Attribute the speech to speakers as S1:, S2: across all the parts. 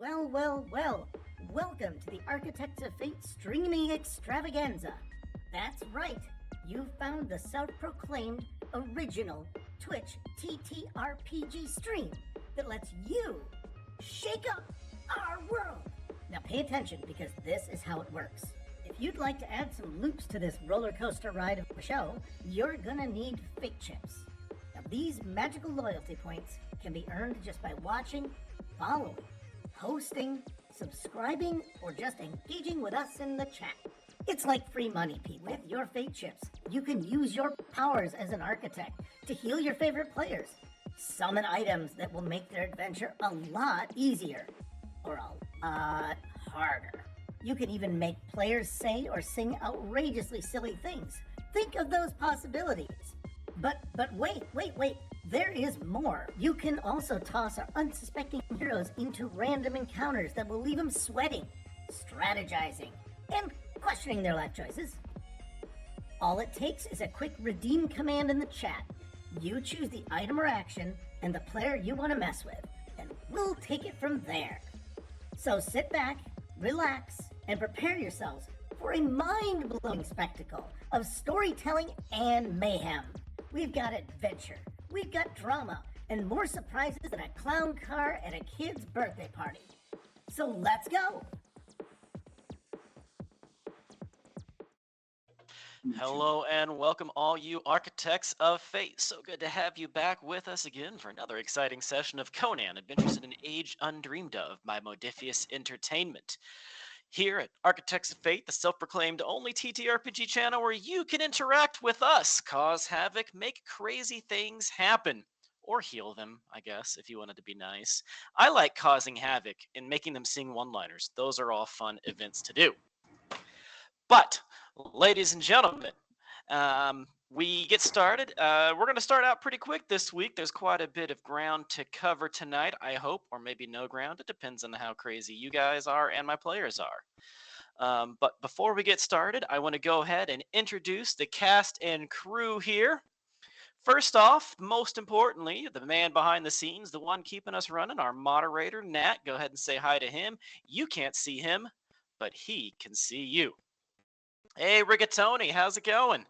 S1: Well, well, well. Welcome to the Architects of Fate streaming extravaganza. That's right. You found the self-proclaimed original Twitch TTRPG stream that lets you shake up our world. Now pay attention because this is how it works. If you'd like to add some loops to this roller coaster ride of a show, you're gonna need fate chips. Now these magical loyalty points can be earned just by watching, following, hosting, subscribing, or just engaging with us in the chat. It's like free money, Pete. With your fate chips, you can use your powers as an architect to heal your favorite players, summon items that will make their adventure a lot easier, or a lot harder. You can even make players say or sing outrageously silly things. Think of those possibilities. But wait. There is more. You can also toss our unsuspecting heroes into random encounters that will leave them sweating, strategizing, and questioning their life choices. All it takes is a quick redeem command in the chat. You choose the item or action and the player you want to mess with, and we'll take it from there. So sit back, relax, and prepare yourselves for a mind-blowing spectacle of storytelling and mayhem. We've got adventure, we've got drama, and more surprises than a clown car at a kid's birthday party. So let's go!
S2: Hello and welcome all you Architects of Fate. So good to have you back with us again for another exciting session of Conan, Adventures in an Age Undreamed of by Modifius Entertainment. Here at Architects of Fate, the self-proclaimed only TTRPG channel where you can interact with us, cause havoc, make crazy things happen. Or heal them, I guess, if you wanted to be nice. I like causing havoc and making them sing one-liners. Those are all fun events to do. But, ladies and gentlemen, we get started. We're going to start out pretty quick this week. There's quite a bit of ground to cover tonight, I hope, or maybe no ground. It depends on how crazy you guys are and my players are. But before we get started, I want to go ahead and introduce the cast and crew here. First off, most importantly, the man behind the scenes, the one keeping us running, our moderator, Nat. Go ahead and say hi to him. You can't see him, but he can see you. Hey, Rigatoni, how's it going?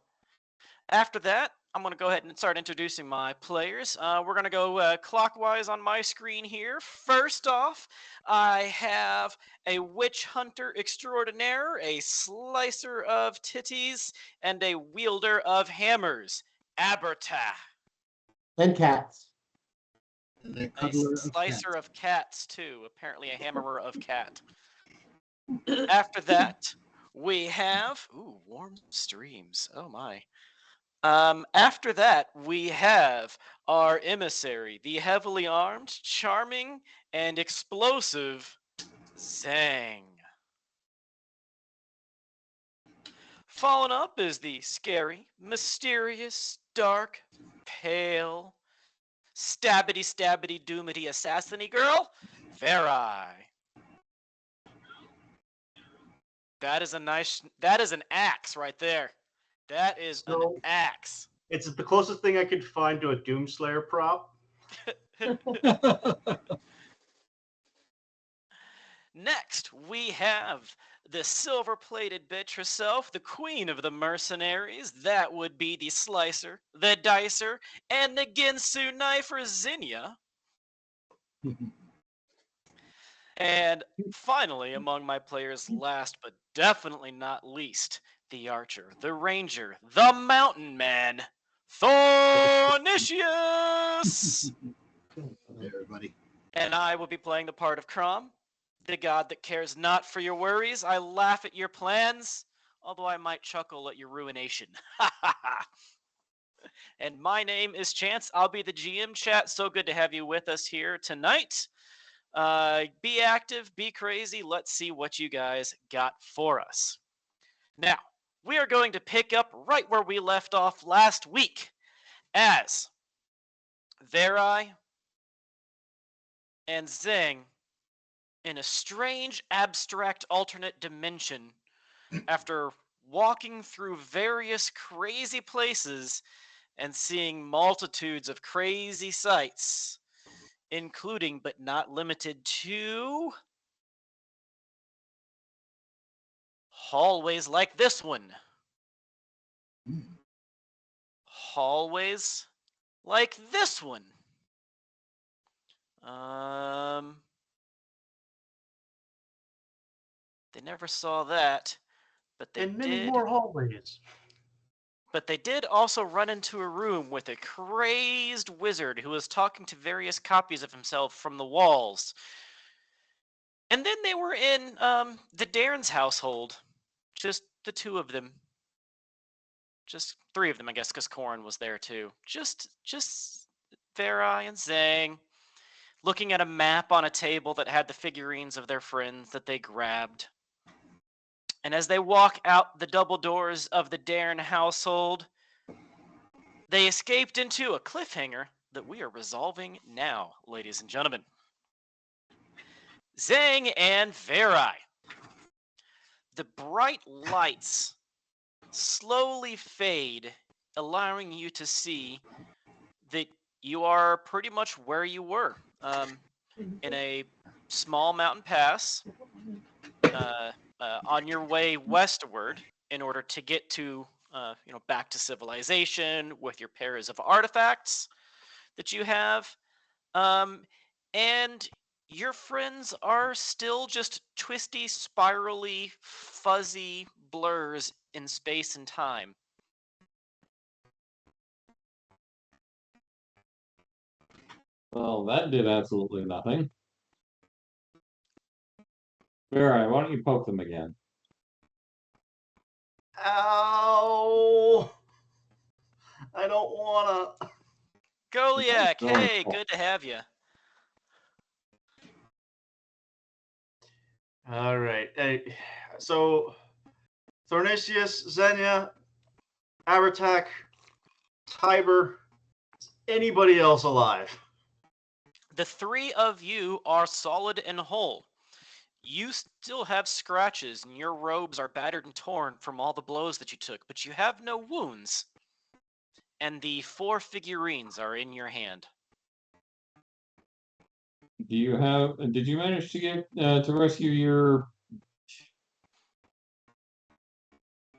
S2: After that, I'm going to go ahead and start introducing my players. We're going to go clockwise on my screen here. First off, I have a witch hunter extraordinaire, a slicer of titties, and a wielder of hammers, Aberta.
S3: And cats.
S2: A slicer of cats, too. Apparently a hammerer of cat. After that, we have... Ooh, warm streams. Oh, my. After that, we have our emissary, the heavily armed, charming, and explosive Zhang. Following up is the scary, mysterious, dark, pale, stabbity doomity assassiny girl, Verai. That is an axe right there. That is an axe.
S4: It's the closest thing I could find to a Doomslayer prop.
S2: Next, we have the silver-plated bitch herself, the queen of the mercenaries. That would be the slicer, the dicer, and the Ginsu knifer, Zinnia. And finally, among my players, last but definitely not least, the archer, the ranger, the mountain man, Thornicius!
S3: Hey, everybody.
S2: And I will be playing the part of Crom, the god that cares not for your worries. I laugh at your plans, although I might chuckle at your ruination. And my name is Chance. I'll be the GM, chat. So good to have you with us here tonight. Be active, be crazy. Let's see what you guys got for us. Now, we are going to pick up right where we left off last week, as Verai and Zhang, in a strange, abstract, alternate dimension, after walking through various crazy places and seeing multitudes of crazy sights, including but not limited to hallways like this one. Hallways like this one. They never saw that, but they
S4: And many
S2: did.
S4: more hallways.
S2: But they did also run into a room with a crazed wizard who was talking to various copies of himself from the walls. And then they were in the Darren's household. Just the two of them. Just three of them, I guess, because Corin was there too. Just Verai and Zhang, looking at a map on a table that had the figurines of their friends that they grabbed. And as they walk out the double doors of the Darren household, they escaped into a cliffhanger that we are resolving now, ladies and gentlemen. Zhang and Verai. The bright lights slowly fade, allowing you to see that you are pretty much where you were, in a small mountain pass, on your way westward in order to get to, back to civilization with your pairs of artifacts that you have, and your friends are still just twisty, spirally, fuzzy blurs in space and time.
S5: Well, that did absolutely nothing. Alright, why don't you poke them again?
S4: Ow! I don't wanna.
S2: Goliath,
S5: Go
S2: hey,
S5: for it.
S2: good to have you.
S4: All right. Hey, so Thornicius, Xenia, Aratak, Tiber, anybody else alive?
S2: The three of you are solid and whole. You still have scratches, and your robes are battered and torn from all the blows that you took, but you have no wounds. And the 4 figurines are in your hand.
S5: Did you manage to get to rescue your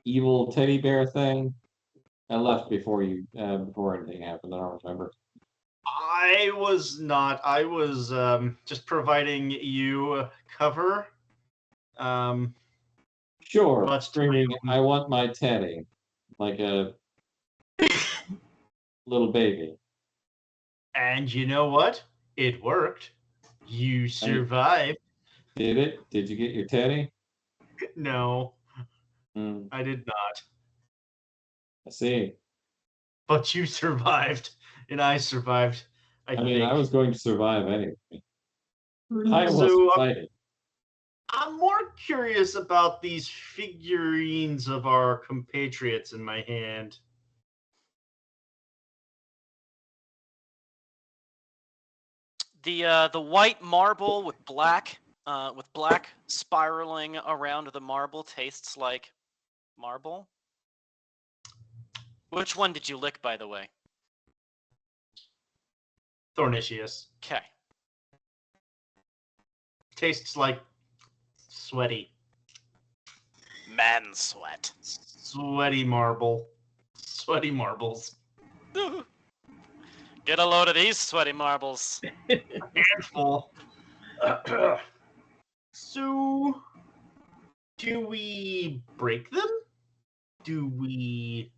S5: evil teddy bear thing? I left before before anything happened. I don't remember.
S4: I was not. I was just providing you cover.
S5: Sure,
S4: Much to
S5: screaming,
S4: my
S5: I want my teddy, like a little baby.
S4: And you know what? It worked. You survived.
S5: Did it? Did you get your teddy?
S4: No,
S5: Hmm,
S4: I did not.
S5: I see.
S4: But you survived, and I survived. I
S5: I mean,
S4: think.
S5: I was going to survive anyway. I wasn't
S4: So
S5: fighting.
S4: I'm more curious about these figurines of our compatriots in my hand.
S2: The white marble with black spiraling around the marble tastes like marble. Which one did you lick, by the way?
S4: Thornicius.
S2: Okay.
S4: Tastes like sweaty.
S2: Man sweat.
S4: Sweaty marble. Sweaty marbles.
S2: Get a load of these sweaty marbles.
S4: Handful. So, do we break them? Do we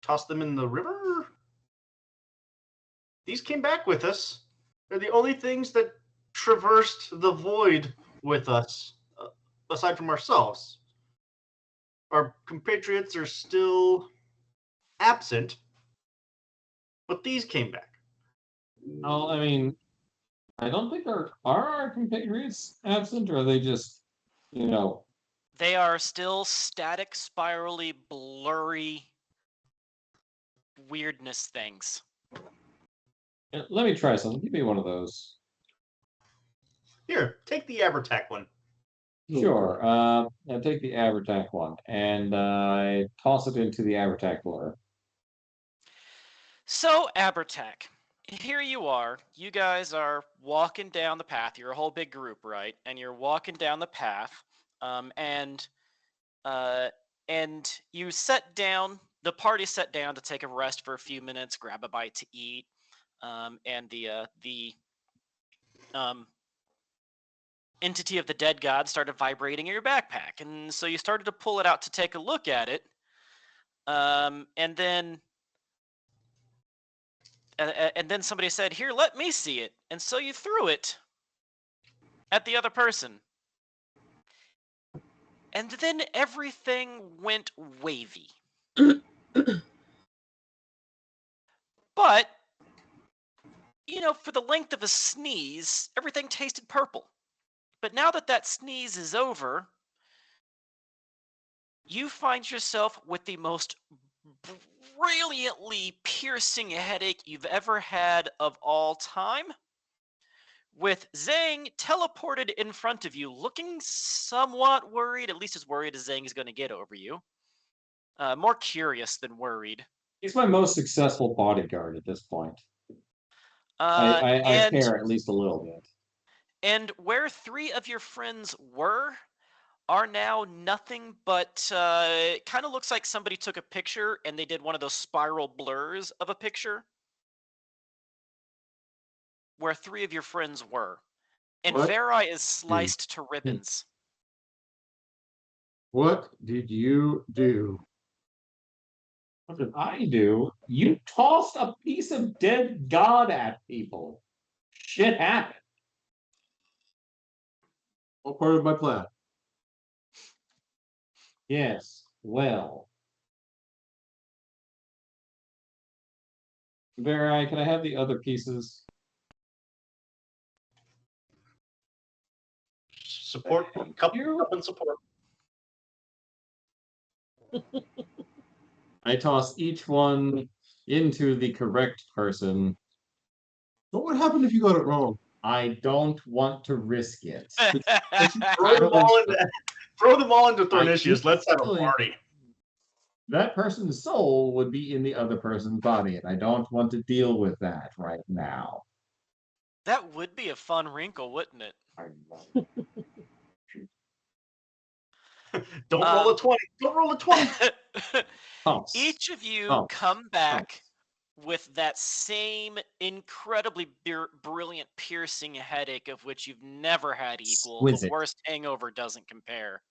S4: toss them in the river? These came back with us. They're the only things that traversed the void with us, aside from ourselves. Our compatriots are still absent, but these came back.
S5: Oh, I mean, I don't think are our compatriots absent, or are they just,
S2: They are still static, spirally, blurry weirdness things.
S5: Let me try something. Give me one of those.
S4: Here, take the Abertac one.
S5: Sure. I take the Abertac one and I toss it into the Abertac blur.
S2: So, Abertac, here you are. You guys are walking down the path. You're a whole big group, right? And you're walking down the path and you sat down. The party sat down to take a rest for a few minutes, grab a bite to eat, and the entity of the dead god started vibrating in your backpack, and so you started to pull it out to take a look at it, and then somebody said, "Here, let me see it," and so you threw it at the other person, and then everything went wavy. But for the length of a sneeze, everything tasted purple. But now that sneeze is over, you find yourself with the most brilliantly piercing headache you've ever had of all time, with Zhang teleported in front of you, looking somewhat worried, at least as worried as Zhang is going to get over you. More curious than worried.
S5: He's my most successful bodyguard at this point. I care at least a little bit.
S2: And where 3 of your friends were are now nothing but it kind of looks like somebody took a picture and they did one of those spiral blurs of a picture where 3 of your friends were. And
S3: What?
S2: Verai is sliced to ribbons.
S3: What did you do?
S5: What did I do? You tossed a piece of dead god at people. Shit happened.
S3: What part of my plan?
S5: Yes, well. Verai, can I have the other pieces?
S4: Support, cup and support.
S5: I toss each one into the correct person.
S3: What would happen if you got it wrong?
S5: I don't want to risk it.
S4: Throw them all into Thornicius. Let's have a party.
S5: That person's soul would be in the other person's body, and I don't want to deal with that right now.
S2: That would be a fun wrinkle, wouldn't it?
S4: Don't roll a 20. Don't roll a 20.
S2: Each of you come back with that same incredibly brilliant piercing headache of which you've never had equal. The worst hangover doesn't compare.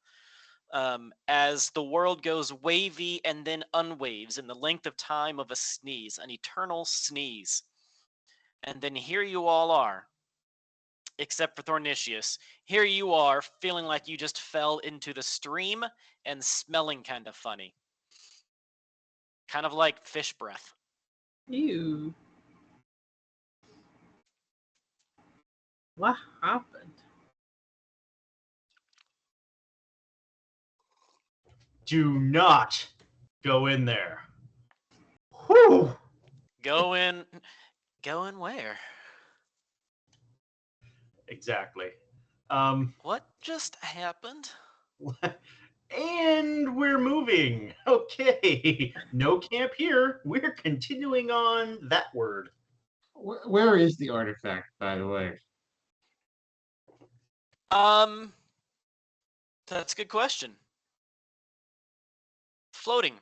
S2: As the world goes wavy and then unwaves in the length of time of a sneeze, an eternal sneeze. And then here you all are, except for Thornicius. Here you are, feeling like you just fell into the stream and smelling kind of funny. Kind of like fish breath.
S6: Ew. What happened?
S4: Do not go in there. Whew.
S2: Go in where?
S4: Exactly.
S2: What just happened?
S4: And we're moving. Okay. No camp here. We're continuing on that word.
S3: Where is the artifact, by the way?
S2: That's a good question. Floating.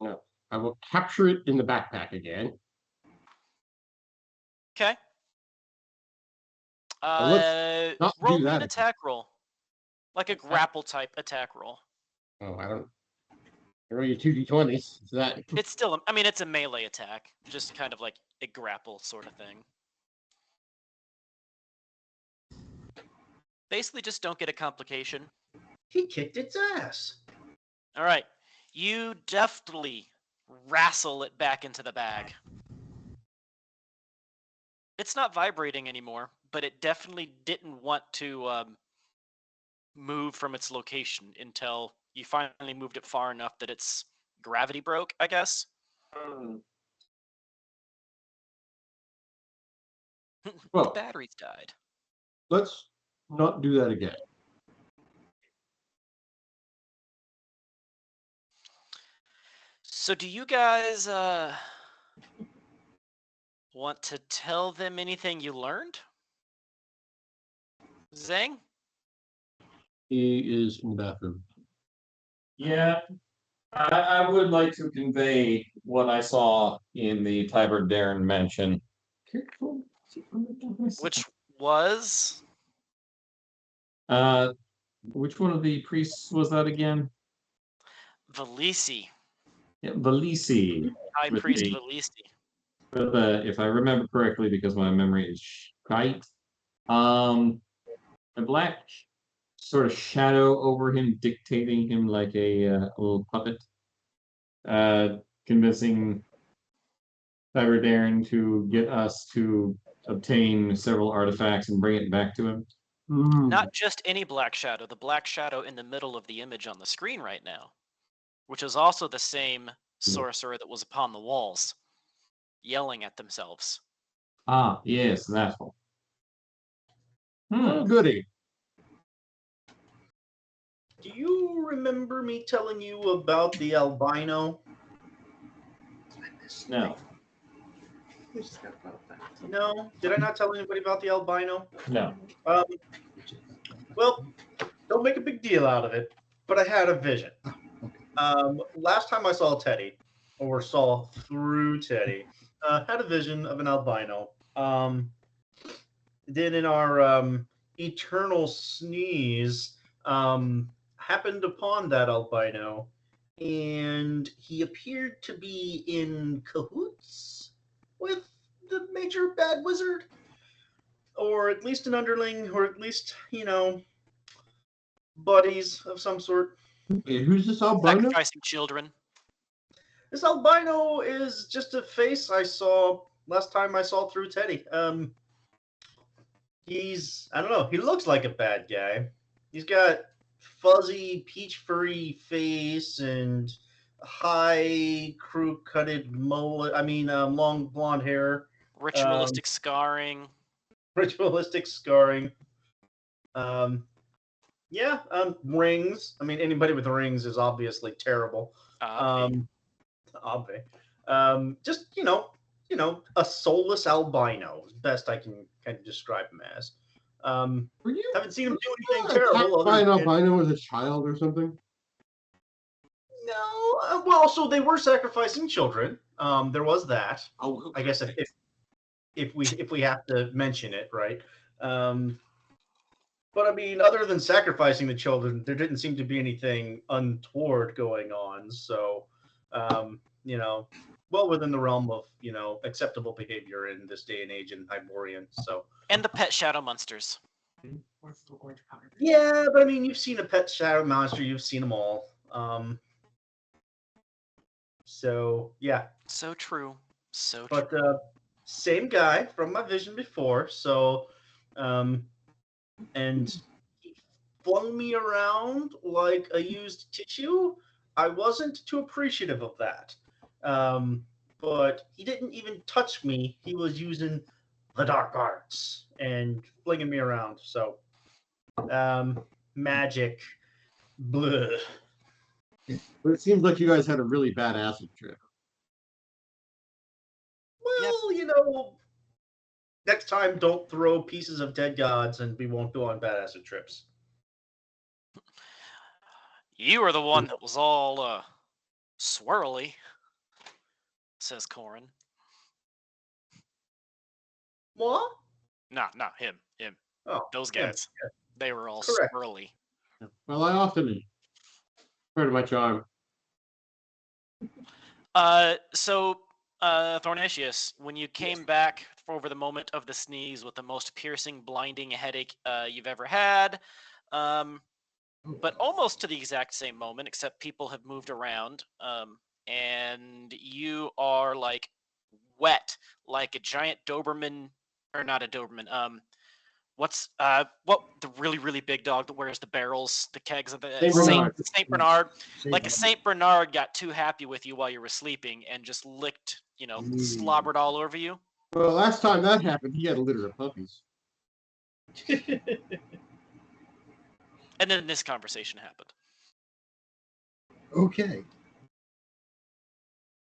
S3: No. I will capture it in the backpack again.
S2: Okay.
S3: Let's not
S2: roll
S3: do
S2: me
S3: that
S2: an attack roll. Like a grapple type attack roll.
S3: Oh, I don't. I roll you 2d20s. So that.
S2: It's still, I mean, it's a melee attack. Just kind of like a grapple sort of thing. Basically, just don't get a complication.
S4: He kicked its ass.
S2: All right. You deftly wrestle it back into the bag. It's not vibrating anymore, but it definitely didn't want to move from its location until you finally moved it far enough that its gravity broke, I guess.
S3: Well,
S2: the batteries died.
S3: Let's not do that again.
S2: So do you guys want to tell them anything you learned? Zhang?
S3: He is in the bathroom.
S5: Yeah, I would like to convey what I saw in the Tiber Darren mansion.
S2: Which was
S5: Which one of the priests was that again?
S2: Valisi,
S5: Yeah, Valisi.
S2: High
S5: With
S2: Priest
S5: the-
S2: Valisi.
S5: If I remember correctly, because my memory is shite, a black sort of shadow over him, dictating him like a little puppet, convincing Cyber Darren to get us to obtain several artifacts and bring it back to him.
S2: Not just any black shadow, the black shadow in the middle of the image on the screen right now, which is also the same sorcerer that was upon the walls, yelling at themselves.
S5: Ah, yes, that one.
S3: Oh, goody.
S4: Do you remember me telling you about the albino?
S5: No,
S4: No? Did I not tell anybody about the albino?
S5: no.
S4: Well, don't make a big deal out of it, but I had a vision. Last time I saw Teddy, or saw through Teddy, had a vision of an albino. Then in our eternal sneeze, happened upon that albino, and he appeared to be in cahoots with the major bad wizard, or at least an underling, or at least, buddies of some sort.
S3: Hey, who's this albino?
S2: Sacrificing children.
S4: This albino is just a face I saw last time I saw through Teddy. I don't know, he looks like a bad guy. He's got fuzzy, peach furry face and high crew-cutted mullet. Long blonde hair,
S2: Ritualistic scarring.
S4: ritualistic scarring. Rings. I mean, anybody with rings is obviously terrible. Just a soulless albino is best I can kind of describe him as.
S3: Were you
S4: Haven't seen him do anything
S3: attacked
S4: terrible.
S3: by an
S4: Other than,
S3: albino as a child or something?
S4: no, well, so they were sacrificing children. There was that.
S3: Oh,
S4: I guess if we have to mention it, right? But I mean, other than sacrificing the children, there didn't seem to be anything untoward going on. So, well within the realm of acceptable behavior in this day and age in Hyborian. So,
S2: And the pet shadow monsters.
S4: yeah, but I mean, you've seen a pet shadow monster, you've seen them all. So yeah.
S2: So true. So
S4: But
S2: true.
S4: same guy from my vision before. So, and he flung me around like a used tissue. I wasn't too appreciative of that. But he didn't even touch me. He was using the dark arts and flinging me around. So, magic. Bleh.
S3: But it seems like you guys had a really bad acid trip.
S4: Well, next time don't throw pieces of dead gods and we won't go on bad acid trips.
S2: You were the one that was all swirly, says Corin.
S4: What?
S2: No, him.
S4: Oh,
S2: Those
S4: him.
S2: guys. They were all
S4: Correct.
S2: swirly.
S3: Well, I often am. Part of my charm.
S2: So Thornatius, when you came back over the moment of the sneeze with the most piercing, blinding headache you've ever had, but almost to the exact same moment, except people have moved around, and you are like wet, like a giant Doberman, or not a Doberman. What's the really really big dog that wears the barrels, the kegs of the Saint Bernard? Like a Saint Bernard got too happy with you while you were sleeping and just licked, slobbered all over you.
S3: Well, last time that happened, he had a litter of puppies.
S2: And then this conversation happened.
S3: Okay.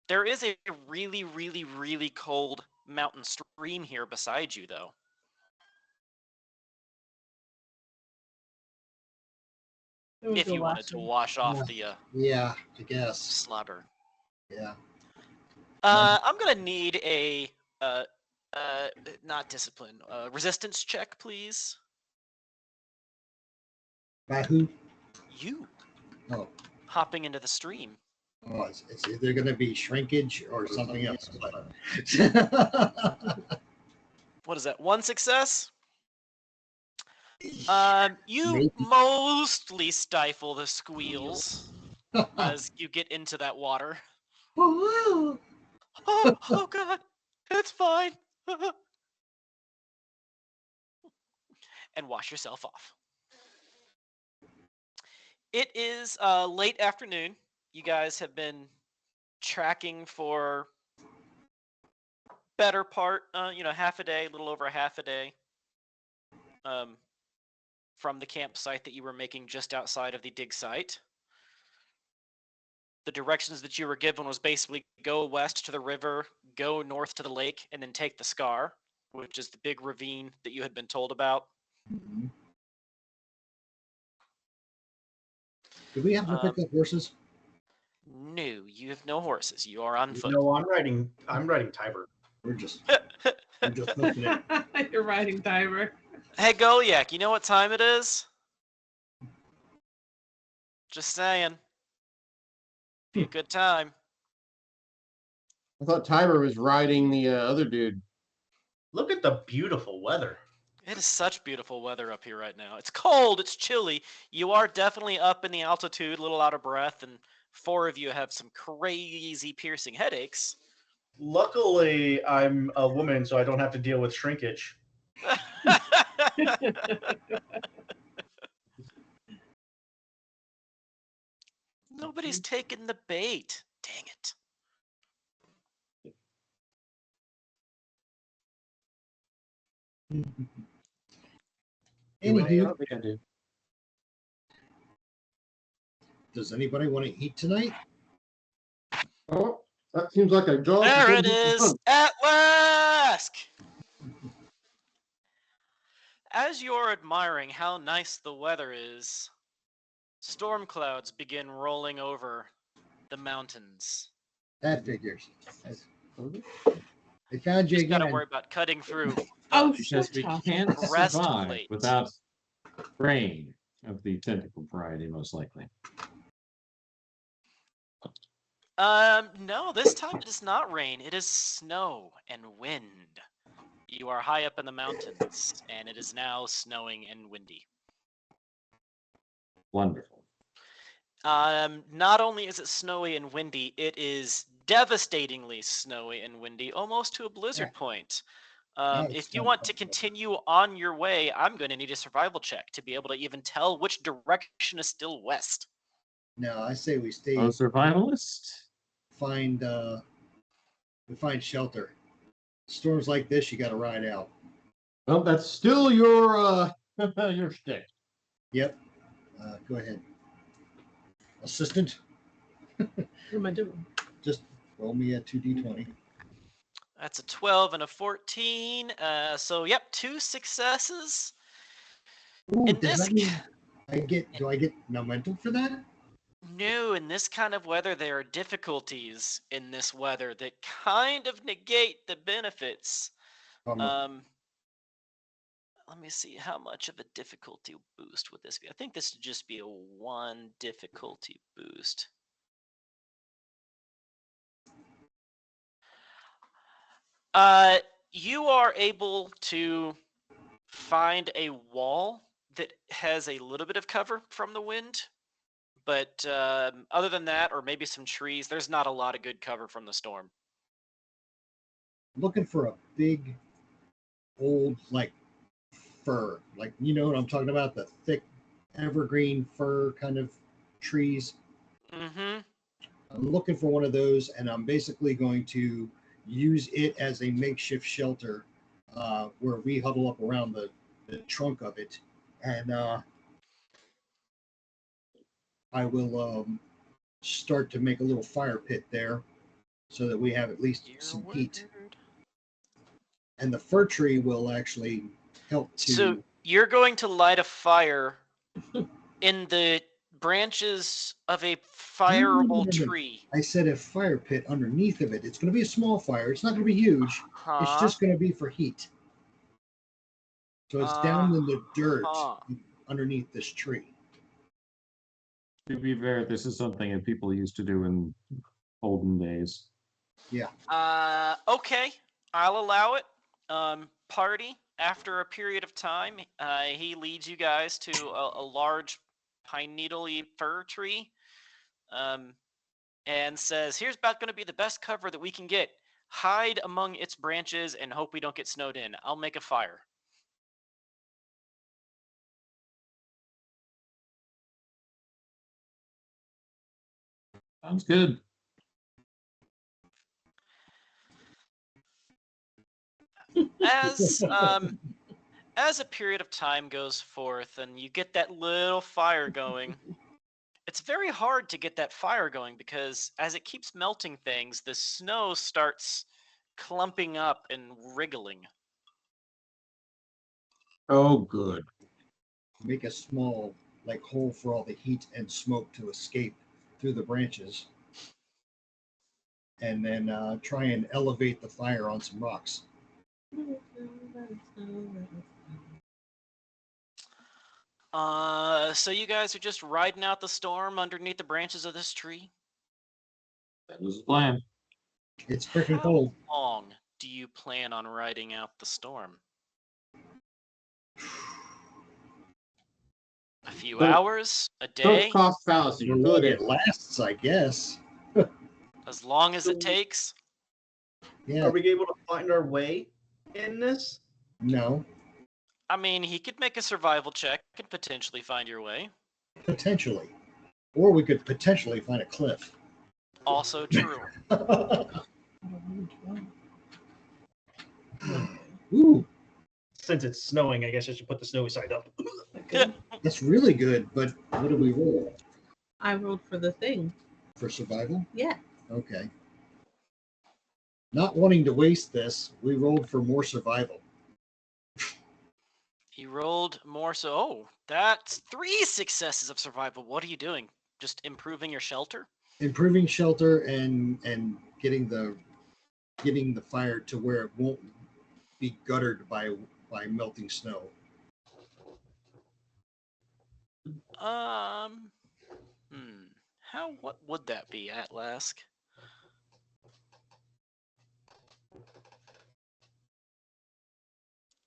S2: There is a really really really cold mountain stream here beside you, though. if you wanted to wash off the
S7: Yeah, I guess.
S2: slobber.
S7: Yeah.
S2: I'm gonna need a not discipline, resistance check, please.
S7: By who?
S2: You
S7: Oh,
S2: hopping into the stream.
S7: it's either going to be shrinkage or something else.
S2: What is that? 1 success? You
S7: Maybe.
S2: mostly stifle the squeals as you get into that water. Oh God, it's fine. And wash yourself off. It is late afternoon. You guys have been tracking for better part, half a day, a little over half a day, from the campsite that you were making just outside of the dig site. The directions that you were given was basically go west to the river, go north to the lake, and then take the Scar, which is the big ravine that you had been told about.
S7: Mm-hmm. Do we have to pick up horses?
S2: No, you have no horses. You are on foot.
S4: No, I'm riding Tiber.
S7: We're just hooking it.
S6: You're riding Tiber.
S2: Hey, Goliath, you know what time it is? Just saying. Be a good time.
S3: I thought Tiber was riding the other dude.
S4: Look at the beautiful weather.
S2: It is such beautiful weather up here right now. It's cold, it's chilly. You are definitely up in the altitude, a little out of breath, and 4 of you have some crazy piercing headaches.
S4: Luckily, I'm a woman, so I don't have to deal with shrinkage.
S2: Nobody's taken the bait. Dang it.
S7: Anywho,
S3: I think I do.
S7: does anybody want to eat tonight?
S3: Oh, that seems like a job.
S2: There it is! At last! As you're admiring how nice the weather is, storm clouds begin rolling over the mountains.
S7: That figures. They found you
S2: Just
S7: again.
S2: gotta worry about cutting through.
S6: Oh,
S5: Because
S6: shut
S5: we
S6: up.
S5: can't survive
S2: Breastplate.
S5: without rain of the tentacle variety, most likely.
S2: No, this time it is not rain. It is snow and wind. You are high up in the mountains, and it is now snowing and windy.
S5: Wonderful.
S2: Not only is it snowy and windy, it is devastatingly snowy and windy, almost to a blizzard point. If you want to continue on your way, I'm going to need a survival check to be able to even tell which direction is still west.
S7: No, I say we stay.
S5: Oh, survivalist?
S7: Find shelter. Storms like this, you got to ride out.
S3: Well, that's still your your shtick.
S7: Yep. Go ahead. Assistant,
S6: What am I doing?
S7: just roll me a 2d20.
S2: That's a 12 and a 14. So, yep, 2 successes.
S7: Ooh,
S2: In
S7: does
S2: this
S7: that mean do I get momentum for that?
S2: No, in this kind of weather, there are difficulties in this weather that kind of negate the benefits. Let me see, how much of a difficulty boost would this be? I think this would just be a 1 difficulty boost. You are able to find a wall that has a little bit of cover from the wind. But other than that, or maybe some trees, there's not a lot of good cover from the storm.
S7: Looking for a big, old, like, fir. Like, you know what I'm talking about? The thick, evergreen fir kind of trees.
S2: Mm-hmm.
S7: I'm looking for one of those, and I'm basically going to use it as a makeshift shelter where we huddle up around the trunk of it. And I will start to make a little fire pit there so that we have at least some heat. And the fir tree will actually help to...
S2: So you're going to light a fire in the branches of a
S7: No,
S2: fireable
S7: no.
S2: tree.
S7: I said a fire pit underneath of it. It's going to be a small fire. It's not going to be huge. It's
S2: Huh?
S7: just going to be for heat. So it's down in the dirt
S2: huh.
S7: underneath this tree.
S5: To be fair, this is something that people used to do in olden days.
S2: Okay, I'll allow it. Party, after a period of time, he leads you guys to a large pine needle-y fir tree, and says, here's about going to be the best cover that we can get. Hide among its branches and hope we don't get snowed in. I'll make a fire.
S5: Sounds good.
S2: As a period of time goes forth and you get that little fire going, it's very hard to get that fire going because as it keeps melting things, the snow starts clumping up and wriggling.
S3: Oh, good.
S7: Make a small hole for all the heat and smoke to escape through the branches. And then try and elevate the fire on some rocks.
S2: So you guys are just riding out the storm underneath the branches of this tree?
S5: That was the plan.
S7: It's freaking
S2: How
S7: cold.
S2: long do you plan on riding out the storm? A few
S3: Don't-
S2: hours? A
S3: Don't
S2: day?
S3: cost fallacy.
S7: For
S3: You're
S7: long
S3: good
S7: it lasts, I guess.
S2: As long as it takes?
S7: Yeah.
S4: Are we able to find our way in this?
S7: No.
S2: I mean, he could make a survival check and potentially find your way.
S7: Potentially. Or we could potentially find a cliff.
S2: Also true.
S7: Ooh,
S4: Since it's snowing, I guess I should put the snowy side up.
S6: Okay.
S7: that's really good. But what do we roll?
S6: I rolled for the thing.
S7: For survival?
S6: Yeah.
S7: Okay. Not wanting to waste this, we rolled for more survival.
S2: He rolled more so. Oh, that's 3 successes of survival. What are you doing? Just improving your shelter?
S7: Improving shelter and getting the fire to where it won't be guttered by melting snow.
S2: What would that be, Atlask?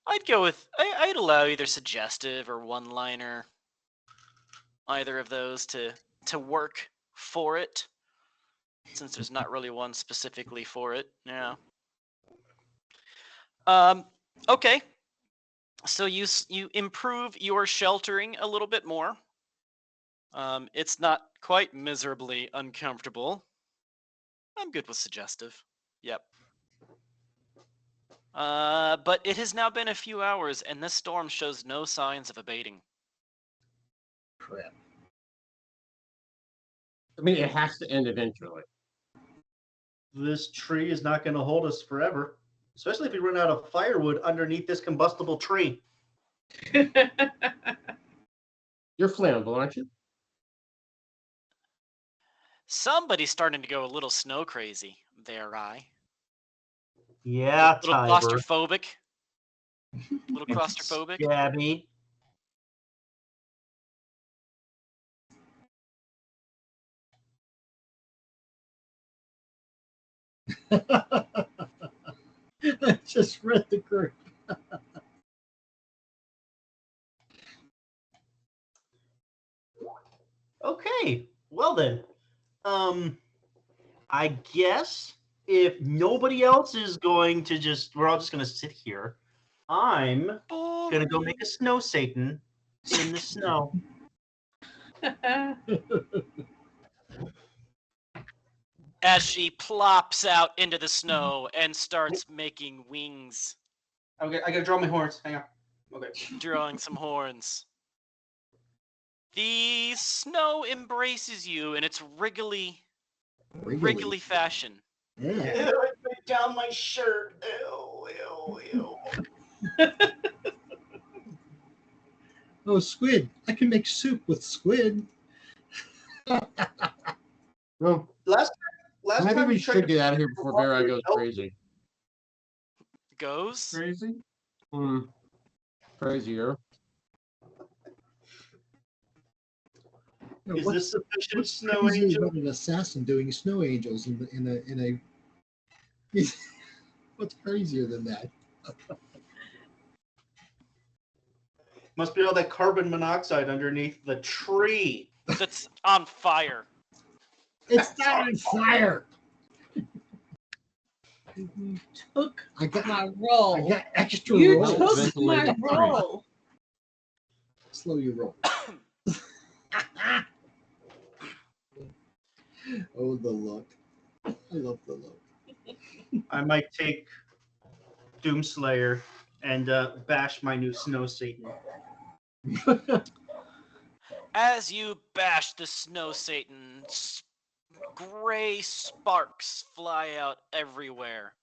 S2: I'd allow either suggestive or one-liner. Either of those to work for it. Since there's not really one specifically for it. Yeah. Okay. So you improve your sheltering a little bit more. It's not quite miserably uncomfortable. I'm good with suggestive. Yep. But it has now been a few hours, and this storm shows no signs of abating.
S7: Crap.
S3: I mean, it has to end eventually.
S4: This tree is not going to hold us forever, especially if we run out of firewood underneath this combustible tree.
S3: You're flammable, aren't you?
S2: Somebody's starting to go a little snow crazy. There,
S4: Yeah,
S2: little
S4: Tiber.
S2: claustrophobic. Little claustrophobic.
S4: Gabby.
S7: I just read the group.
S4: Okay, well then, I guess if nobody else is going to we're all just going to sit here. I'm going to go make a snow Satan in the snow.
S2: As she plops out into the snow and starts making wings,
S4: Okay, I got to draw my horns. Hang on. Okay.
S2: drawing some horns. The snow embraces you in its wriggly fashion.
S7: Yeah.
S4: I put down my shirt. Ew.
S7: Oh, squid. I can make soup with squid.
S3: Well,
S4: Last
S3: maybe
S4: time
S3: we
S4: you tried
S3: should
S4: to
S3: get out of here before Vera goes
S4: Nope.
S3: crazy.
S2: Goes?
S5: Crazy?
S3: Crazier.
S7: You know,
S4: Is this sufficient,
S7: what's
S4: Snow
S7: crazy
S4: Angel?
S7: about an assassin doing snow angels in a what's crazier than that?
S4: Must be all that carbon monoxide underneath the tree.
S2: That's on fire.
S7: It's not on fire.
S6: You took
S7: I got
S6: my
S7: I
S6: roll.
S7: got extra
S6: You
S7: rolls.
S5: Well,
S6: took
S5: ventilated
S6: my
S5: tree.
S6: roll.
S7: Slow your roll. Oh, the look. I love the look.
S4: I might take Doomslayer and bash my new Snow Satan.
S2: As you bash the Snow Satan, gray sparks fly out everywhere.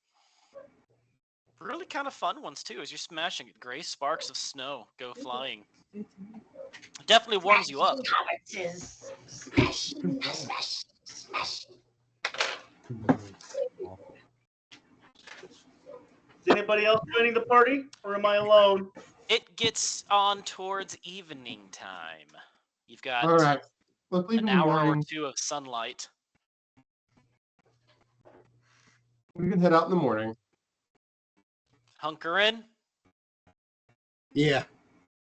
S2: Really kind of fun ones too, as you're smashing it. Gray sparks of snow go flying. Definitely warms you up.
S4: Is anybody else joining the party, or am I alone?
S2: It gets on towards evening time. You've got
S3: All right. Let's leave
S2: an
S3: in the
S2: hour or
S3: morning.
S2: two of sunlight.
S3: We can head out in the morning.
S2: Hunker in.
S7: Yeah.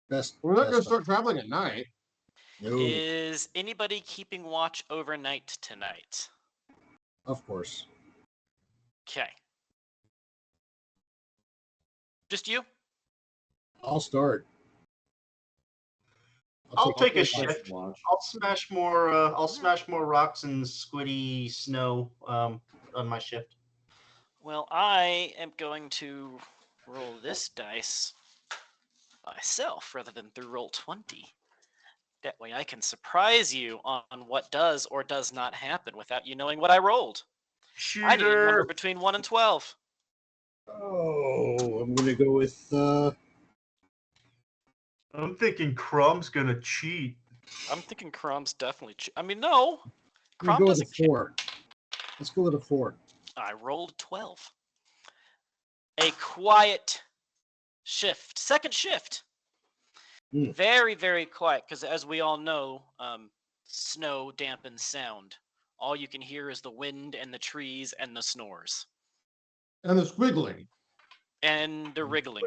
S7: Best.
S3: We're not going to
S7: best
S3: start traveling at night.
S7: No,
S2: Is anybody keeping watch overnight tonight?
S7: of course.
S2: Okay. Just you?
S7: I'll start.
S4: I'll take a
S5: First
S4: shift.
S5: watch.
S4: I'll smash more. I'll smash more rocks and squiddy snow on my shift.
S2: Well, I am going to roll this dice myself rather than through roll 20. That way I can surprise you on what does or does not happen without you knowing what I rolled. I need a number
S4: Shooter.
S2: between 1 and 12.
S7: Oh, I'm gonna go with.
S4: I'm thinking Crumb's gonna cheat.
S2: I'm thinking Crom's definitely... I mean, no.
S7: I'm gonna
S2: Crom
S7: go with a
S2: doesn't care.
S7: 4. Let's go with a 4.
S2: I rolled 12. A quiet shift. Second shift.
S7: Hmm.
S2: Very, very quiet, because as we all know, snow dampens sound. All you can hear is the wind and the trees and the snores.
S3: And the squiggling.
S2: And the wriggling.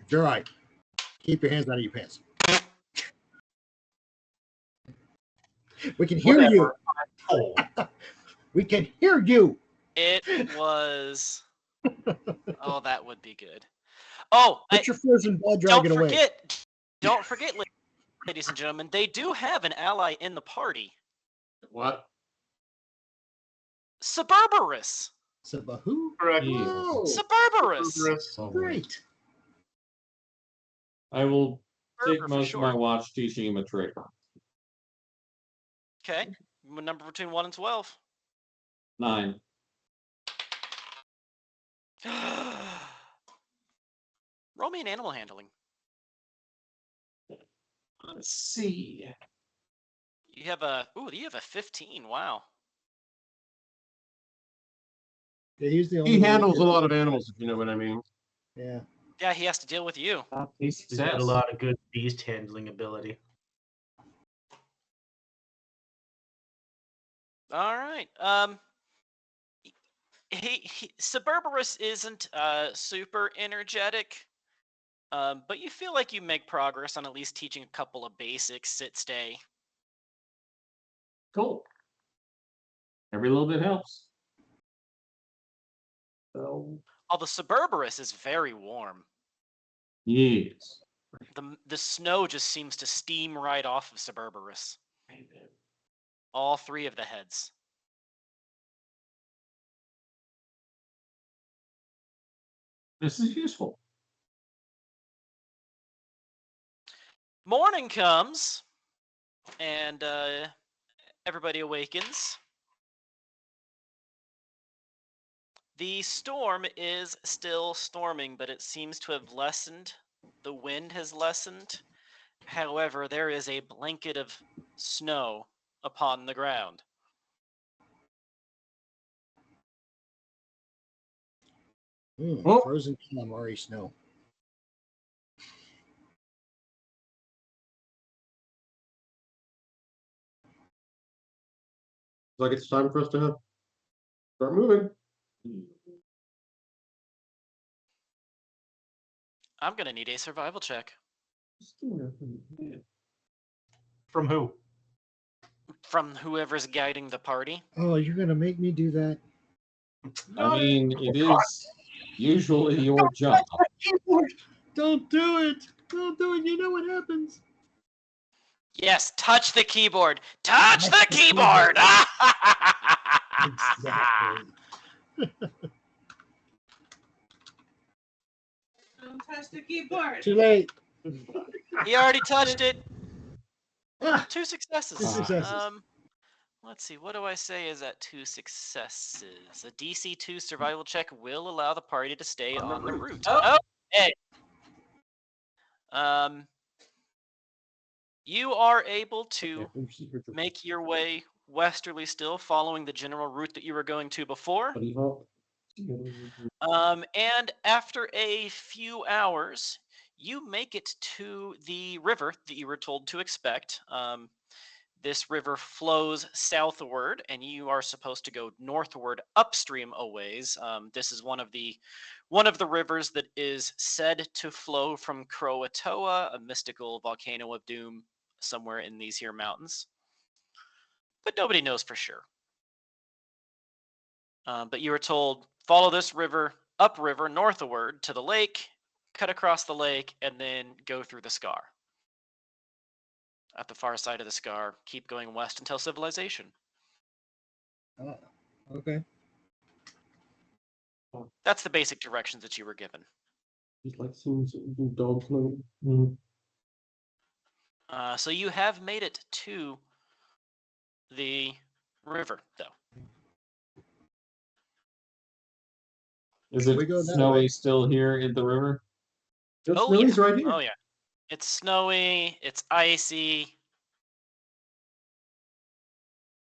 S7: You're right. Keep your hands out of your pants. We can hear you.
S4: Oh,
S7: We can hear you.
S2: It was... Oh, that would be good. Oh,
S7: Put your frozen blood dragon away.
S2: Don't forget, ladies and gentlemen, they do have an ally in the party.
S3: What?
S2: Suburbarus.
S7: Sabahoo?
S4: correct.
S5: Yeah.
S7: Oh,
S2: Suburbarus.
S7: great.
S5: I will take
S2: Burger for
S5: most of my
S2: short.
S5: watch teaching him a trick.
S2: Okay. Number between 1 and 12.
S5: 9.
S2: Roll me an animal handling.
S5: Let's see.
S2: You have a 15. Wow.
S7: Yeah, he's the only
S3: He
S7: one
S3: handles a
S7: here.
S3: lot of animals, if you know what I mean.
S7: Yeah.
S2: Yeah, he has to deal with you.
S4: He's got a lot of good beast handling ability.
S2: All right. Suburbarus isn't super energetic, but you feel like you make progress on at least teaching a couple of basics. Sit, stay.
S5: Cool. Every little bit helps. So,
S2: Although Suburbarus is very warm.
S5: yes.
S2: The snow just seems to steam right off of Suburbarus. All 3 of the heads.
S5: This is useful.
S2: Morning comes, and everybody awakens. The storm is still storming, but it seems to have lessened. The wind has lessened, However, there is a blanket of snow upon the ground.
S3: Oh.
S7: Frozen calamari snow.
S3: Looks like it's time for us to start moving.
S2: I'm gonna need a survival check
S4: From who?
S2: from whoever's guiding the party.
S7: Oh, you're gonna make me do that?
S5: I mean, it is usually your job.
S7: Don't do it! Don't do it! You know what happens.
S2: Yes, touch the keyboard. Touch the keyboard.
S7: Exactly.
S6: Don't touch the keyboard.
S7: Too late.
S2: He already touched it.
S7: Ah,
S2: 2 successes.
S7: 2 successes.
S2: Let's see. What do I say is at 2 successes? A DC 2 survival check will allow the party to stay on the route.
S6: Oh.
S2: Okay. You are able to make your way westerly still, following the general route that you were going to before. And after a few hours, you make it to the river that you were told to expect. This river flows southward, and you are supposed to go northward upstream a ways. This is one of the rivers that is said to flow from Croatoa, a mystical volcano of doom somewhere in these here mountains. But nobody knows for sure. But you were told, follow this river, upriver, northward to the lake, cut across the lake, and then go through the scar. At the far side of the scar, keep going west until civilization.
S7: Okay.
S2: That's the basic directions that you were given.
S3: Just like some dog float.
S2: So you have made it to the river, though.
S5: Is it
S7: We go that
S5: snowy
S7: way.
S5: still here in the river?
S3: Just
S2: Oh,
S3: Millie's
S2: yeah.
S3: right here.
S2: Oh, yeah. It's snowy. It's icy.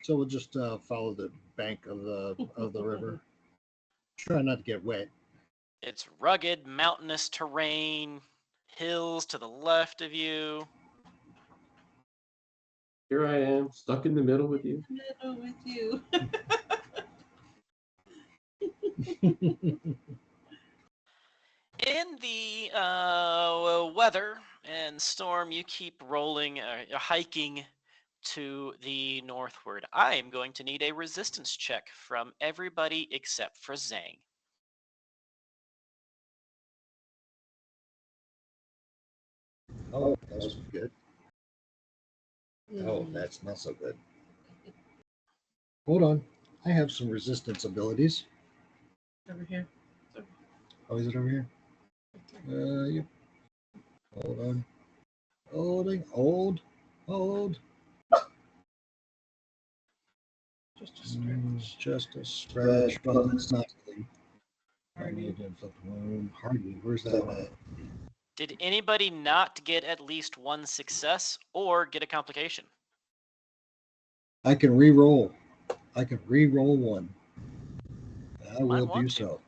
S7: So we'll just follow the bank of the river. Try not to get wet.
S2: It's rugged, mountainous terrain, hills to the left of you.
S3: Here I am, stuck in the middle with you.
S6: Middle with you.
S2: In the weather and storm, you keep rolling, hiking to the northward. I am going to need a resistance check from everybody except for Zhang.
S7: Oh, that's good. Oh, that's not so good. Hold on. I have some resistance abilities.
S6: Over here.
S7: Oh, is it over here? Yep. Hold on. Hold.
S6: Just a stretch.
S7: Just a stretch, but it's not clean. I need to inflict wound. Hardy, where's that at?
S2: Did anybody not get at least 1 success or get a complication?
S7: I can re-roll. I can re-roll 1. I
S2: Might
S7: will
S2: want
S7: do
S2: to.
S7: so.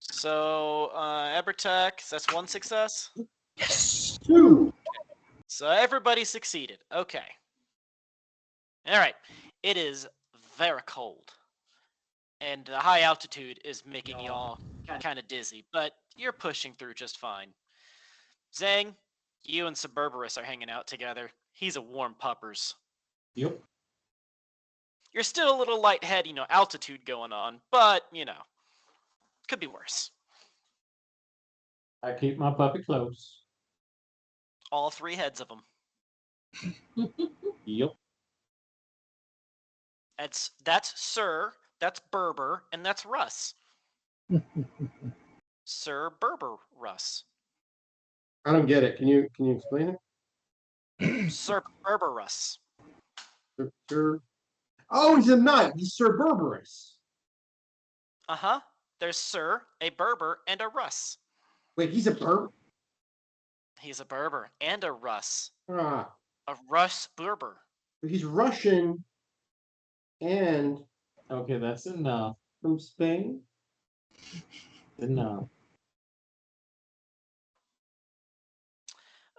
S2: So, Ebertech, that's 1 success.
S7: Yes! 2!
S2: So everybody succeeded. Okay. All right. It is very cold. And the high altitude is making y'all kind of dizzy, but you're pushing through just fine. Zhang, you and Suburbarus are hanging out together. He's a warm puppers.
S5: Yep.
S2: You're still a little lightheaded, altitude going on, but, could be worse.
S5: I keep my puppy close.
S2: All 3 heads of them.
S5: Yep.
S2: That's Sir, that's Berber, and that's Russ. Sir Berber Russ.
S3: I don't get it. Can you explain it?
S2: Sir Berber Russ.
S3: Sir. Oh, he's a knight. He's Sir Berberus.
S2: Uh-huh. There's Sir, a Berber, and a Russ.
S3: Wait, he's a Berber?
S2: He's a Berber and a Russ.
S3: Ah,
S2: A Russ Berber.
S3: he's Russian and
S5: Okay, that's enough. From Spain? Enough.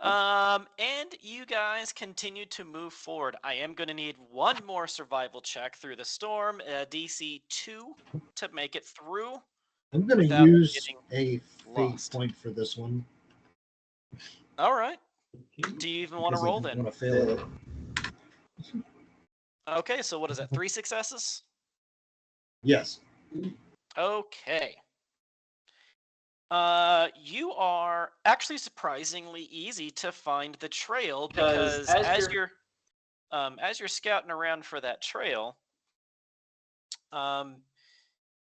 S2: And you guys continue to move forward. I am going to need one more survival check through the storm, DC 2, to make it through.
S7: I'm going to
S2: Without
S7: use
S2: getting
S7: a fate
S2: lost.
S7: point for this one.
S2: All right. Do you even want to
S7: because I
S2: roll
S7: don't
S2: then?
S7: want to fail it.
S2: Okay, so what is that? 3 successes?
S7: Yes.
S2: Okay. You are actually surprisingly easy to find the trail because as you're scouting around for that trail,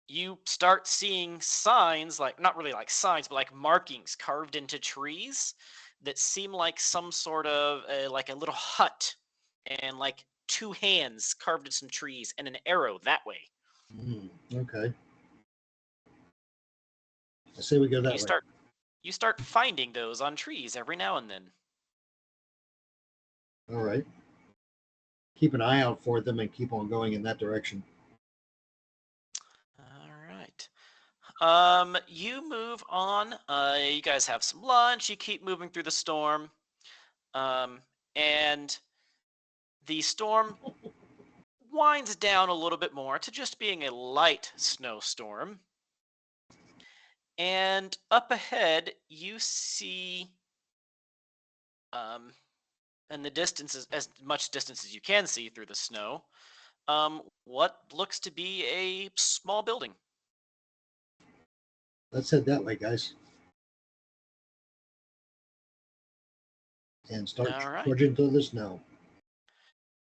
S2: you start seeing signs, like not really like signs, but like markings carved into trees that seem like some sort of like a little hut, and like 2 hands carved in some trees and an arrow that way.
S7: Okay. I say we go that way.
S2: You start finding those on trees every now and then.
S7: All right. Keep an eye out for them and keep on going in that direction.
S2: All right. You move on. You guys have some lunch. You keep moving through the storm. And the storm winds down a little bit more to just being a light snowstorm. And up ahead, you see, in the distance, as much distance as you can see through the snow, what looks to be a small building.
S7: Let's head that way, guys. And start
S2: All right.
S7: trudging through the snow.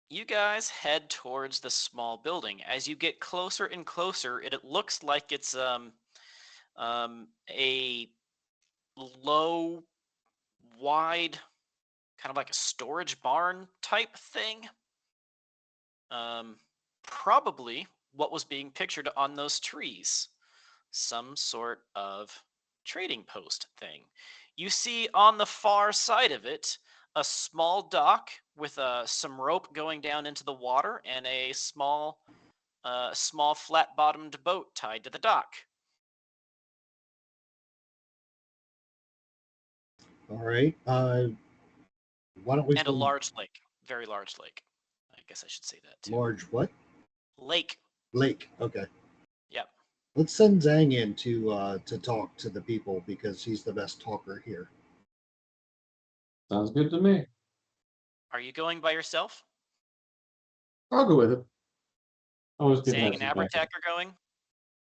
S2: You guys head towards the small building. As you get closer and closer, it looks like it's a low, wide, kind of like a storage barn type thing. Probably what was being pictured on those trees. Some sort of trading post thing. You see on the far side of it a small dock with some rope going down into the water and a small flat-bottomed boat tied to the dock.
S7: All right. Why don't we
S2: And a
S7: send
S2: large lake. Very large lake. I guess I should say that too.
S7: large what?
S2: Lake.
S7: Lake. Okay.
S2: Yep.
S7: Let's send Zhang in to talk to the people because he's the best talker here.
S5: Sounds good to me.
S2: Are you going by yourself?
S3: I'll go with it.
S5: Always good to
S2: Zang
S5: have
S2: and
S5: some backup.
S2: Abertack are going?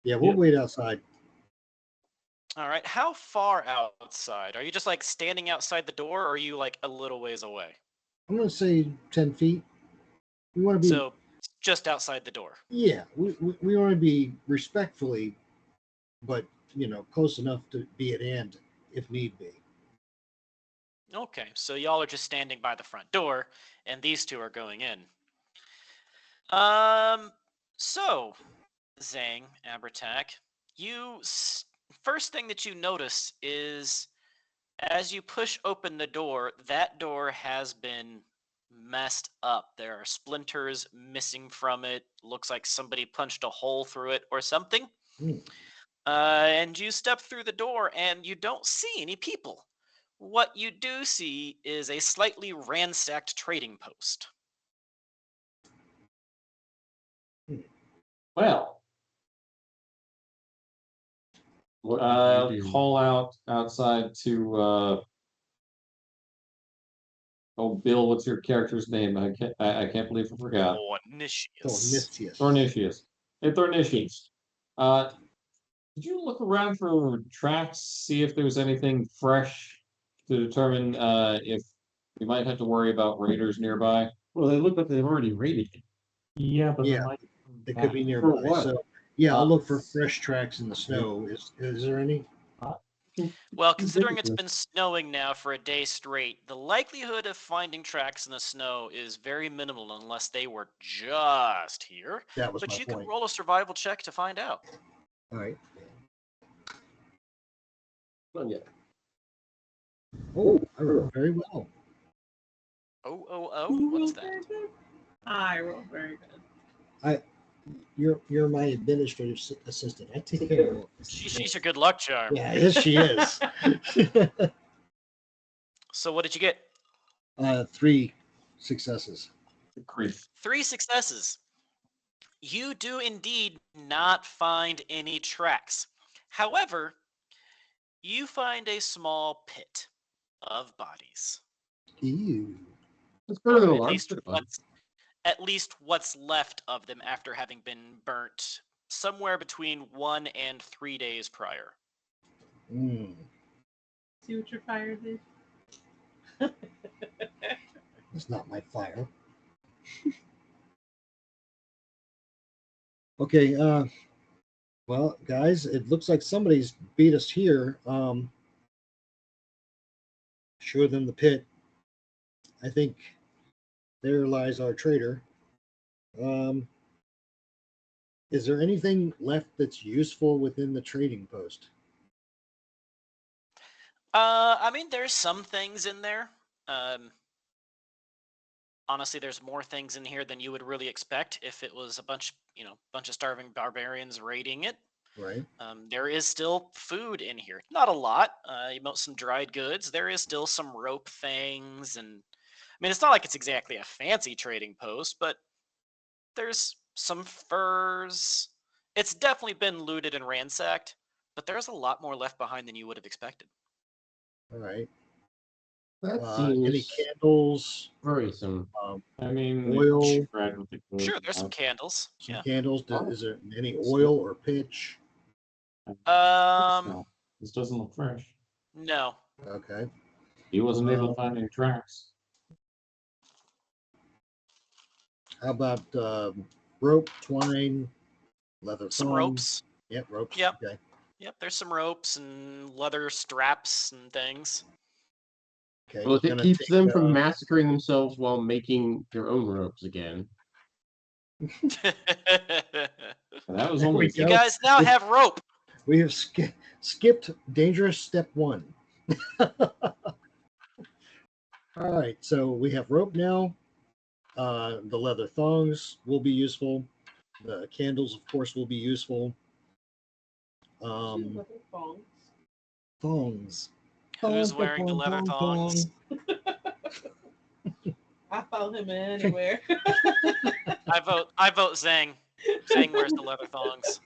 S7: Yeah, we'll
S5: Yep.
S7: wait outside.
S2: All right. How far outside? Are you just like standing outside the door, or are you like a little ways away?
S7: I'm going to say 10 feet. We want to be.
S2: So just outside the door.
S7: Yeah, we want to be respectfully, but close enough to be at hand if need be.
S2: Okay, so y'all are just standing by the front door, and these two are going in. So, Zang, Abertack, first thing that you notice is as you push open the door, that door has been messed up. There are splinters missing from it. Looks like somebody punched a hole through it or something. And you step through the door and you don't see any people. What you do see is a slightly ransacked trading post.
S5: Well, call out outside to oh, Bill, what's your character's name? I can't believe I forgot.
S2: Thornicius.
S5: Thornicius. Hey, Thornicius. Did you look around for tracks, see if there was anything fresh to determine if we might have to worry about raiders nearby?
S3: Well, they look like they've already raided it.
S5: Yeah, but
S7: Yeah, they could be nearby.
S3: what?
S7: So yeah, I'll look for fresh tracks in the snow. Is there any?
S2: Well, considering it's been snowing now for a day straight, the likelihood of finding tracks in the snow is very minimal unless they were just here.
S7: That was
S2: But
S7: my
S2: you
S7: point.
S2: can roll a survival check to find out.
S7: All right.
S3: Not yet.
S7: Oh, I rolled very well.
S2: Oh, what's that?
S6: I roll very good.
S7: You're my administrative assistant. I take care of all this.
S2: She's your good luck charm.
S7: Yeah, yes, she is.
S2: So what did you get?
S7: 3 successes.
S5: Grief.
S2: 3 successes. You do indeed not find any tracks. However, you find a small pit of bodies.
S7: Ew.
S3: It's better than a
S2: At
S3: large
S2: least what's left of them after having been burnt somewhere between 1 and 3 days prior.
S7: Mm.
S6: See what your fire did?
S7: It's not my fire. Okay, well, guys, it looks like somebody's beat us here. Show them the pit. I think there lies our traitor. Is there anything left that's useful within the trading post?
S2: I mean, there's some things in there. Honestly, there's more things in here than you would really expect if it was a bunch of starving barbarians raiding it.
S7: Right.
S2: There is still food in here. Not a lot. Some dried goods. There is still some rope things, and I mean, it's not like it's exactly a fancy trading post, but there's some furs. It's definitely been looted and ransacked, but there's a lot more left behind than you would have expected.
S7: All right.
S3: That
S7: Any
S3: seems
S7: candles?
S3: worrisome.
S5: I mean,
S7: Oil.
S5: shred with the clothes
S2: Sure, there's some
S5: out.
S2: candles.
S7: Some
S2: Yeah.
S7: candles.
S5: Oh.
S7: Is there any oil or pitch?
S5: No, this doesn't look fresh.
S2: No.
S7: Okay.
S5: He wasn't able to find any tracks.
S7: How about rope, twine, leather
S2: Some
S7: thong?
S2: ropes.
S7: Yep, ropes.
S2: Yep.
S7: Okay.
S2: Yep, there's some ropes and leather straps and things.
S7: Okay.
S3: Well, if it
S7: Gonna
S3: keeps
S7: take,
S3: them from massacring themselves while making their own ropes again.
S5: That was
S7: There
S5: only
S7: we
S2: You
S7: go.
S2: guys now have rope.
S7: We have skipped dangerous step 1. All right, so we have rope now. The leather thongs will be useful. The candles, of course, will be useful. Thongs.
S2: Who's wearing the leather thongs?
S6: I follow him anywhere.
S2: I vote Zang. Zang wears the leather thongs.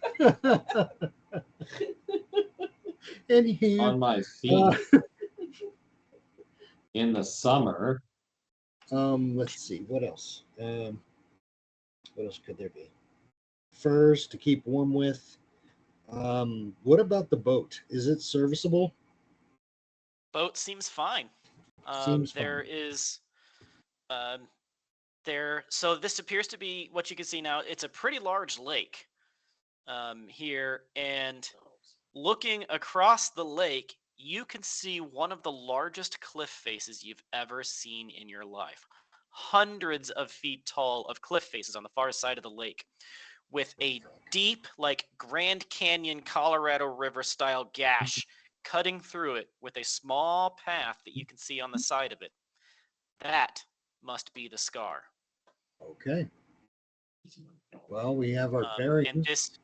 S7: Anywho,
S5: on my feet in the summer.
S7: let's see, what else? What else could there be? Furs to keep warm with. What about the boat? Is it serviceable?
S2: Boat seems fine.
S7: Seems
S2: there
S7: fine.
S2: is so this appears to be what you can see now. It's a pretty large lake here, and looking across the lake, you can see one of the largest cliff faces you've ever seen in your life. Hundreds of feet tall of cliff faces on the far side of the lake, with a deep, like Grand Canyon, Colorado River style gash cutting through it with a small path that you can see on the side of it. That must be the scar.
S7: Okay. Well, we have our
S2: And
S7: bearings.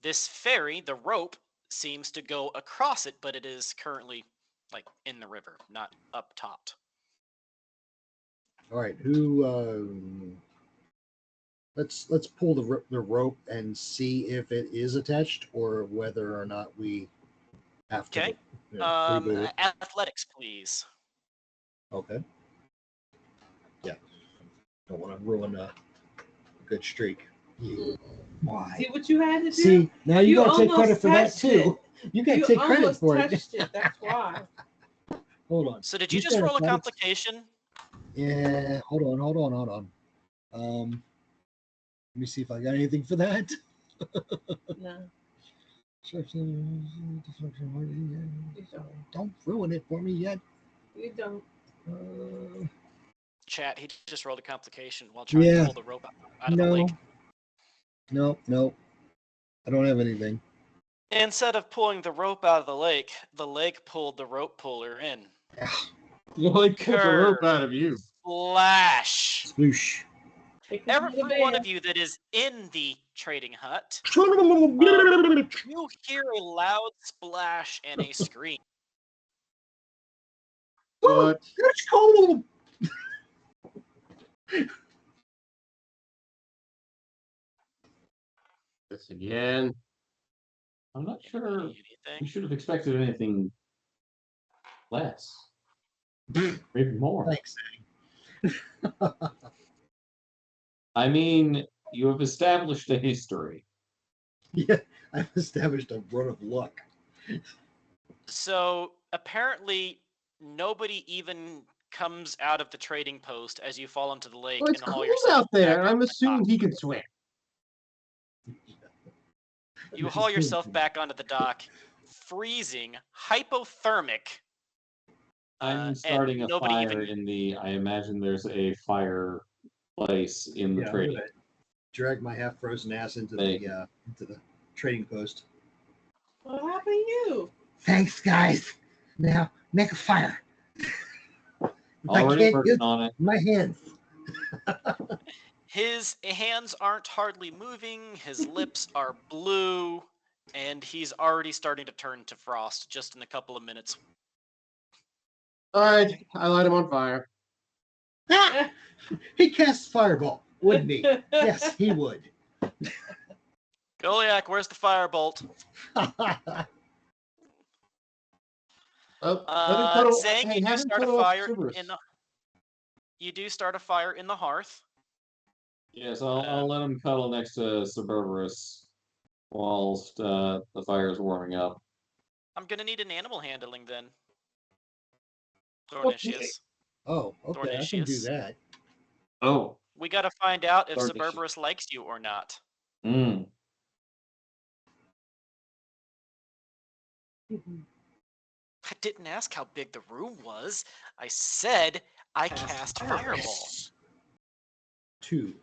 S2: this ferry, the rope, seems to go across it, but it is currently like in the river, not up top.
S7: All right, who? Let's pull the rope and see if it is attached or whether or not we have to.
S2: Okay.
S7: Reboot it.
S2: Athletics, please.
S7: Okay. Yeah. Don't want to ruin a good streak. Why?
S6: See what you had to do?
S7: See, now you gotta take
S6: almost
S7: credit for that
S6: touched
S7: too. You gotta
S6: You
S7: take credit
S6: almost
S7: for it.
S6: touched it. That's why.
S7: Hold on.
S2: So did you
S7: These
S2: just roll a
S7: athletics-
S2: complication?
S7: Yeah. Hold on. Let me see if I got anything for that.
S6: No,
S7: Don't ruin it for me yet.
S6: you don't.
S2: Chat, he just rolled a complication while trying to pull the rope out of the lake.
S7: No. I don't have anything.
S2: Instead of pulling the rope out of the lake pulled the rope puller in.
S3: Well, I cut the rope
S2: Curve.
S3: out of you.
S2: Flash.
S7: Sploosh.
S2: Every one of you that is in the trading hut, you hear a loud splash and a scream.
S3: What?
S7: It's cold.
S3: This again.
S5: I'm not sure. We
S2: Anything?
S5: should have expected anything less. Maybe more.
S7: Thanks.
S5: I mean, you have established a history.
S7: Yeah, I've established a run of luck.
S2: So apparently, nobody even comes out of the trading post as you fall into the lake
S3: Well, it's
S2: and haul
S3: cold
S2: yourself
S3: out there.
S2: back
S3: I'm
S2: onto the
S3: assuming
S2: dock.
S3: he can swim.
S2: You haul yourself back onto the dock, freezing, hypothermic.
S5: I'm
S2: and
S5: starting a
S2: nobody
S5: fire
S2: even-
S5: in the. I imagine there's a fireplace in the
S7: Yeah, I'm
S5: trading.
S7: gonna drag my half-frozen ass into
S5: Thank
S7: the trading post.
S6: What happened to you?
S7: Thanks, guys. Now make a fire.
S5: Already working on it.
S7: My hands.
S2: His hands aren't hardly moving, his lips are blue, and he's already starting to turn to frost just in a couple of minutes.
S3: All right, I light him on fire.
S7: Ah! He casts fireball, wouldn't he? Yes, he would.
S2: Goliath, where's the firebolt?
S3: Oh, let him cuddle.
S2: Zang,
S3: Hey,
S2: you do
S3: have him
S2: start a
S3: cuddle up
S2: fire
S3: Cerberus.
S2: in the. You do start a fire in the hearth.
S5: Yes, I'll let him cuddle next to Cerberus whilst the fire is warming up.
S2: I'm gonna need an animal handling then.
S3: Okay.
S2: Thornicius.
S7: Oh, okay, I can do
S2: Thornicius.
S7: that.
S5: Oh.
S2: We gotta find out if
S5: Thornicius.
S2: Cerberus likes you or not.
S5: Mm.
S2: I didn't ask how big the room was. I said I cast fireball.
S7: 2.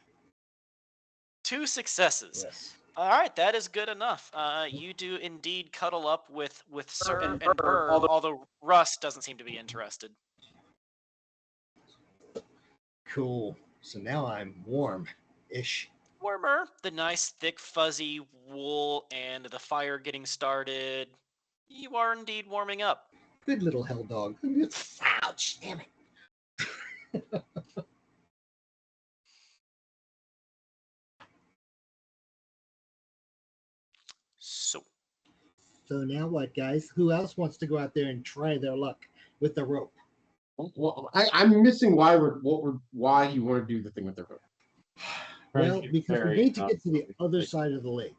S2: 2 successes.
S7: Yes.
S2: All right, that is good enough. You do indeed cuddle up with Sir and
S4: and
S2: Burr,
S4: Burr,
S2: although Russ doesn't seem to be interested.
S7: Cool. So now I'm warm-ish.
S2: Warmer, the nice thick fuzzy wool and the fire getting started. You are indeed warming up.
S7: Good little hell dog. Ouch! Damn it.
S2: So,
S7: So now what, guys? Who else wants to go out there and try their luck with the rope?
S3: Well, I'm missing why why you want to do the thing with the rope.
S7: Well, because we need to get to the other side of the lake.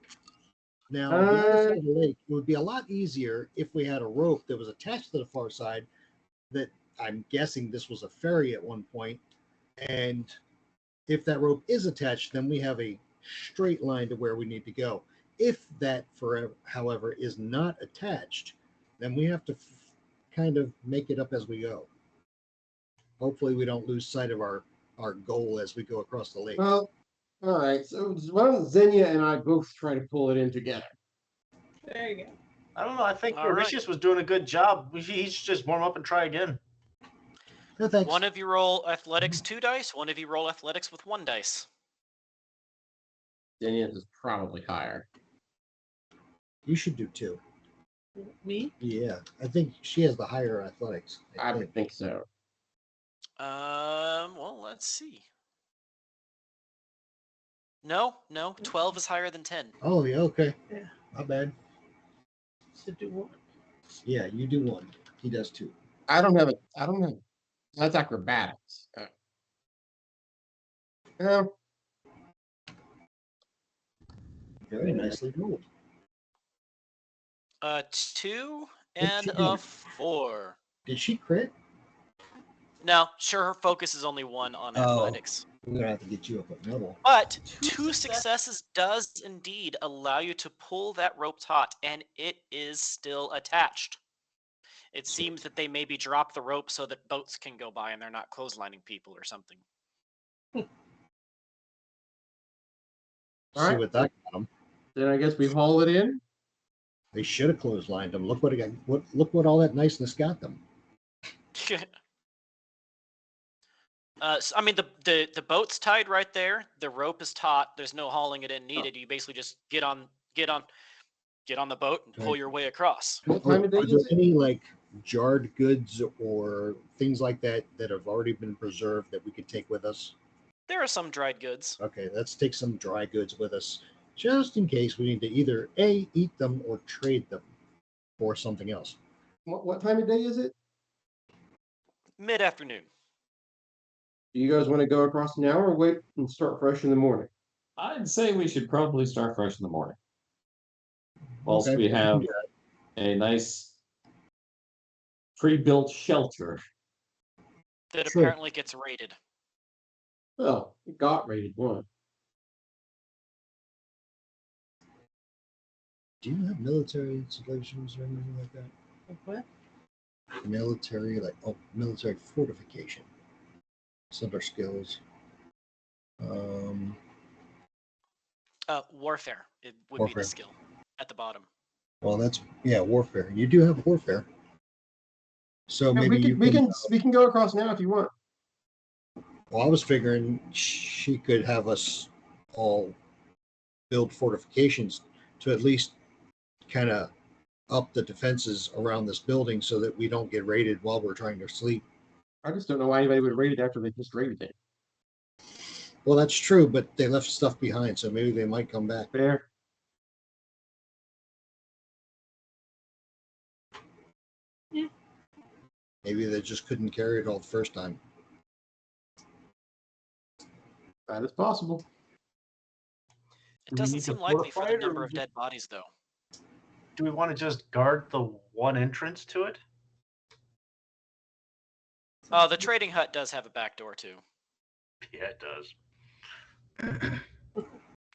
S7: Now, the other side of the lake, it would be a lot easier if we had a rope that was attached to the far side. That I'm guessing this was a ferry at one point, and if that rope is attached, then we have a straight line to where we need to go. If that, however, is not attached, then we have to kind of make it up as we go. Hopefully, we don't lose sight of our goal as we go across the lake.
S3: Well, all right. So why don't Xenia and I both try to pull it in together?
S6: There you go.
S4: I don't know. I think
S2: All right.
S4: Mauritius was doing a good job. He should just warm up and try again.
S7: No, thanks.
S2: one of you roll athletics 2 dice, one of you roll athletics with 1 dice.
S3: Xenia's is probably higher.
S7: You should do 2.
S6: Me?
S7: Yeah, I think she has the higher athletics.
S3: I would think so.
S2: Well, let's see. No, 12 is higher than 10.
S7: Oh, yeah, okay.
S6: Yeah.
S7: Not bad.
S6: To do what?
S7: Yeah, you do 1. He does 2.
S3: I don't have. That's acrobatics. No.
S7: Very nicely rolled.
S2: 2 and
S7: she
S2: a
S7: do?
S2: 4.
S7: Did she crit?
S2: No, sure, her focus is only 1 on
S7: Oh.
S2: athletics.
S7: We're gonna have to get you up a level.
S2: But
S6: 2
S2: 2 successes does indeed allow you to pull that rope taut, and it is still attached. It seems that they maybe drop the rope so that boats can go by and they're not clotheslining people or something.
S3: All
S7: See
S3: right.
S7: what that got them.
S3: Then I guess we haul it in.
S7: They should have clotheslined them. Look what it got. Look what all that niceness got them.
S2: I mean, the boat's tied right there. The rope is taut. There's no hauling it in needed. You basically just get on the boat and pull your way across.
S3: What time of day
S7: Are there
S3: is it?
S7: any like jarred goods or things like that that have already been preserved that we could take with us?
S2: There are some dried goods.
S7: Okay, let's take some dry goods with us, just in case we need to either A, eat them or trade them for something else.
S3: What time of day is it?
S2: Mid-afternoon.
S3: Do you guys want to go across now or wait and start fresh in the morning?
S5: I'd say we should probably start fresh in the morning. Whilst
S7: Okay,
S5: we have
S7: do
S5: a nice pre-built shelter.
S2: That
S7: Sure.
S2: apparently gets raided.
S3: Well, it got rated 1.
S7: Do you have military installations or anything like that?
S6: What?
S7: Military, military fortification. Center skills.
S2: Warfare. It would be
S7: Warfare.
S2: the skill at the bottom.
S7: Well, that's warfare. You do have warfare. So
S3: Yeah,
S7: maybe
S3: we can go across now if you want.
S7: Well, I was figuring she could have us all build fortifications to at least kind of up the defenses around this building so that we don't get raided while we're trying to sleep.
S3: I just don't know why anybody would raid it after they just raided it.
S7: Well, that's true, but they left stuff behind, so maybe they might come back.
S3: Fair.
S6: Yeah.
S7: Maybe they just couldn't carry it all the first time.
S3: That is possible.
S2: It
S4: Do we
S2: doesn't
S4: need to
S2: seem likely for
S4: fortify
S2: the
S4: it, or
S2: number
S4: we
S2: of
S4: just-
S2: dead bodies, though.
S4: Do we want to just guard the one entrance to it?
S2: Oh, the trading hut does have a back door, too.
S4: Yeah, it does.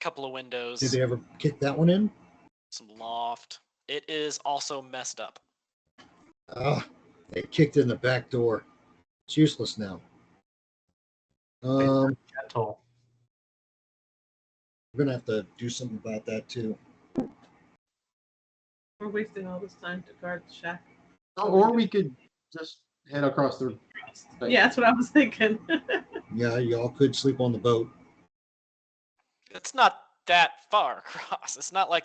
S2: Couple of windows.
S7: Did they ever kick that one in?
S2: Some loft. It is also messed up.
S7: They kicked in the back door. It's useless now. We're
S4: Gentle.
S7: gonna have to do something about that too.
S6: We're wasting all this time to guard the shack.
S3: Or we could just head across the.
S6: Yeah, that's what I was thinking.
S7: Yeah, y'all could sleep on the boat.
S2: It's not that far across. It's not like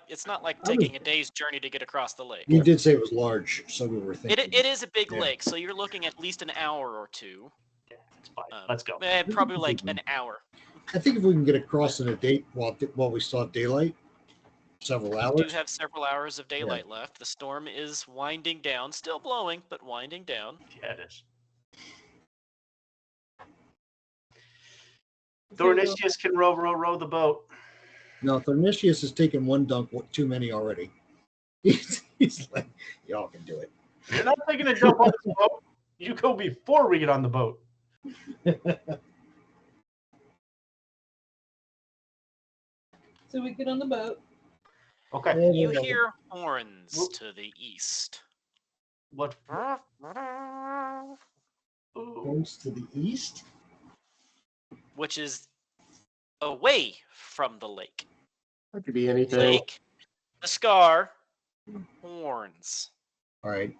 S2: taking a day's journey to get across the lake.
S7: You did say it was large, so we were thinking.
S2: It is a big
S7: Yeah.
S2: lake, so you're looking at least an hour or two.
S4: Yeah, it's fine. Let's go.
S2: Probably like an hour.
S7: I think if we can get across in a date while we still have daylight, several
S2: We
S7: hours.
S2: do have several hours of daylight left. The storm is winding down, still blowing, but winding down.
S4: Yeah, it is. Thornicius can row the boat.
S7: No, Thornicius has taken one dunk too many already. He's like, y'all can do it.
S4: You're not taking a jump on this boat. You go before we get on the boat.
S6: So we get on the boat.
S4: Okay.
S2: You hear horns to the east.
S4: What?
S7: Horns to the east?
S2: Which is away from the lake.
S3: That could be anything.
S2: Lake, the scar, horns.
S7: All right.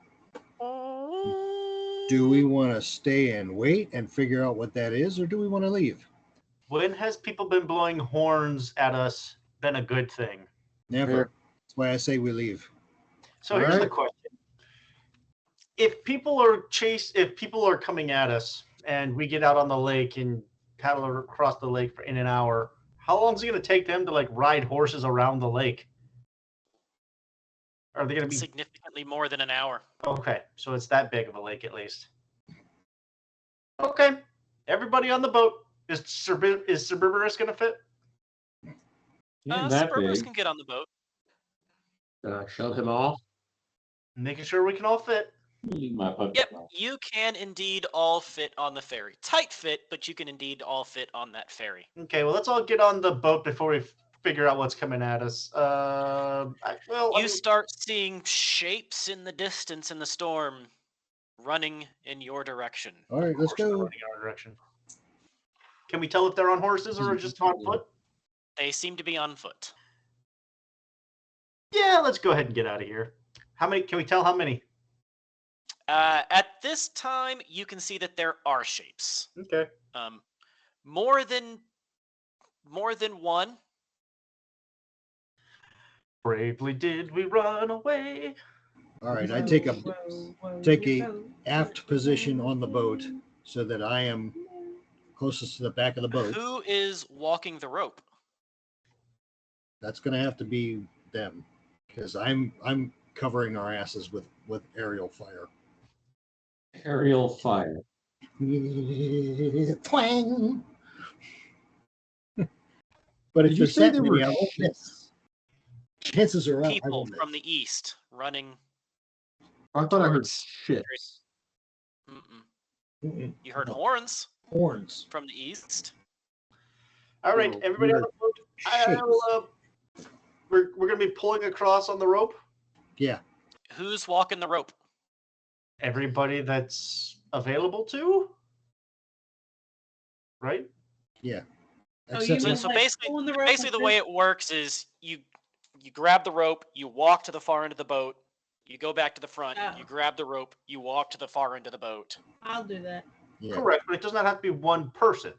S7: Do we want to stay and wait and figure out what that is, or do we want to leave?
S4: When has people been blowing horns at us been a good thing?
S7: Never.
S3: Yeah.
S7: That's why I say we leave.
S4: So here's the
S3: Alright.
S4: question. If people are coming at us and we get out on the lake and paddle across the lake in an hour, how long is it going to take them to like ride horses around the lake? Are they going to be
S2: Significantly more than an hour.
S4: okay? So it's that big of a lake at least. Okay, everybody on the boat. Is Cerberus going to fit?
S5: Yeah, that
S2: Cerberus
S5: big.
S2: can get on the boat.
S3: Shove him off.
S4: Making sure we can all fit.
S5: Use my puppy.
S2: Yep, you can indeed all fit on the ferry. Tight fit, but you can indeed all fit on that ferry.
S4: Okay, well, let's all get on the boat before we figure out what's coming at us.
S2: You start seeing shapes in the distance in the storm running in your direction.
S7: All right, let's go.
S4: Running in our direction. Can we tell if they're on horses or just on foot?
S2: They seem to be on foot.
S4: Yeah, let's go ahead and get out of here. How many? Can we tell how many?
S2: At this time, you can see that there are shapes.
S4: Okay.
S2: More than one.
S4: Bravely did we run away.
S7: All right, I take a aft position on the boat so that I am closest to the back of the boat.
S2: Who is walking the rope?
S7: That's going to have to be them, because I'm covering our asses with aerial fire.
S5: Aerial fire.
S7: Twang. But if
S3: Did you
S7: there's
S3: say
S7: that
S3: there
S7: many,
S3: were
S7: I won't miss. Chances are I
S2: People
S7: won't
S2: from
S7: miss.
S2: the east running.
S3: I thought I heard
S2: towards-
S3: ships.
S2: Mm-mm. You heard
S7: No.
S2: horns
S7: Horns.
S2: from the east.
S4: All right,
S7: Well,
S4: everybody on
S7: we're
S4: the boat. We're gonna be pulling across on the rope.
S7: Yeah.
S2: Who's walking the rope?
S4: Everybody that's available to. Right.
S7: Yeah.
S6: Oh,
S7: Except
S6: you mean
S2: So
S6: like
S2: basically,
S6: pulling the rope
S2: basically the
S6: and
S2: way it works is you grab the rope, you walk to the far end of the boat, you go back to the front,
S6: Oh.
S2: you grab the rope, you walk to the far end of the boat.
S6: I'll do that.
S7: yeah.
S4: Correct, but it does not have to be one person.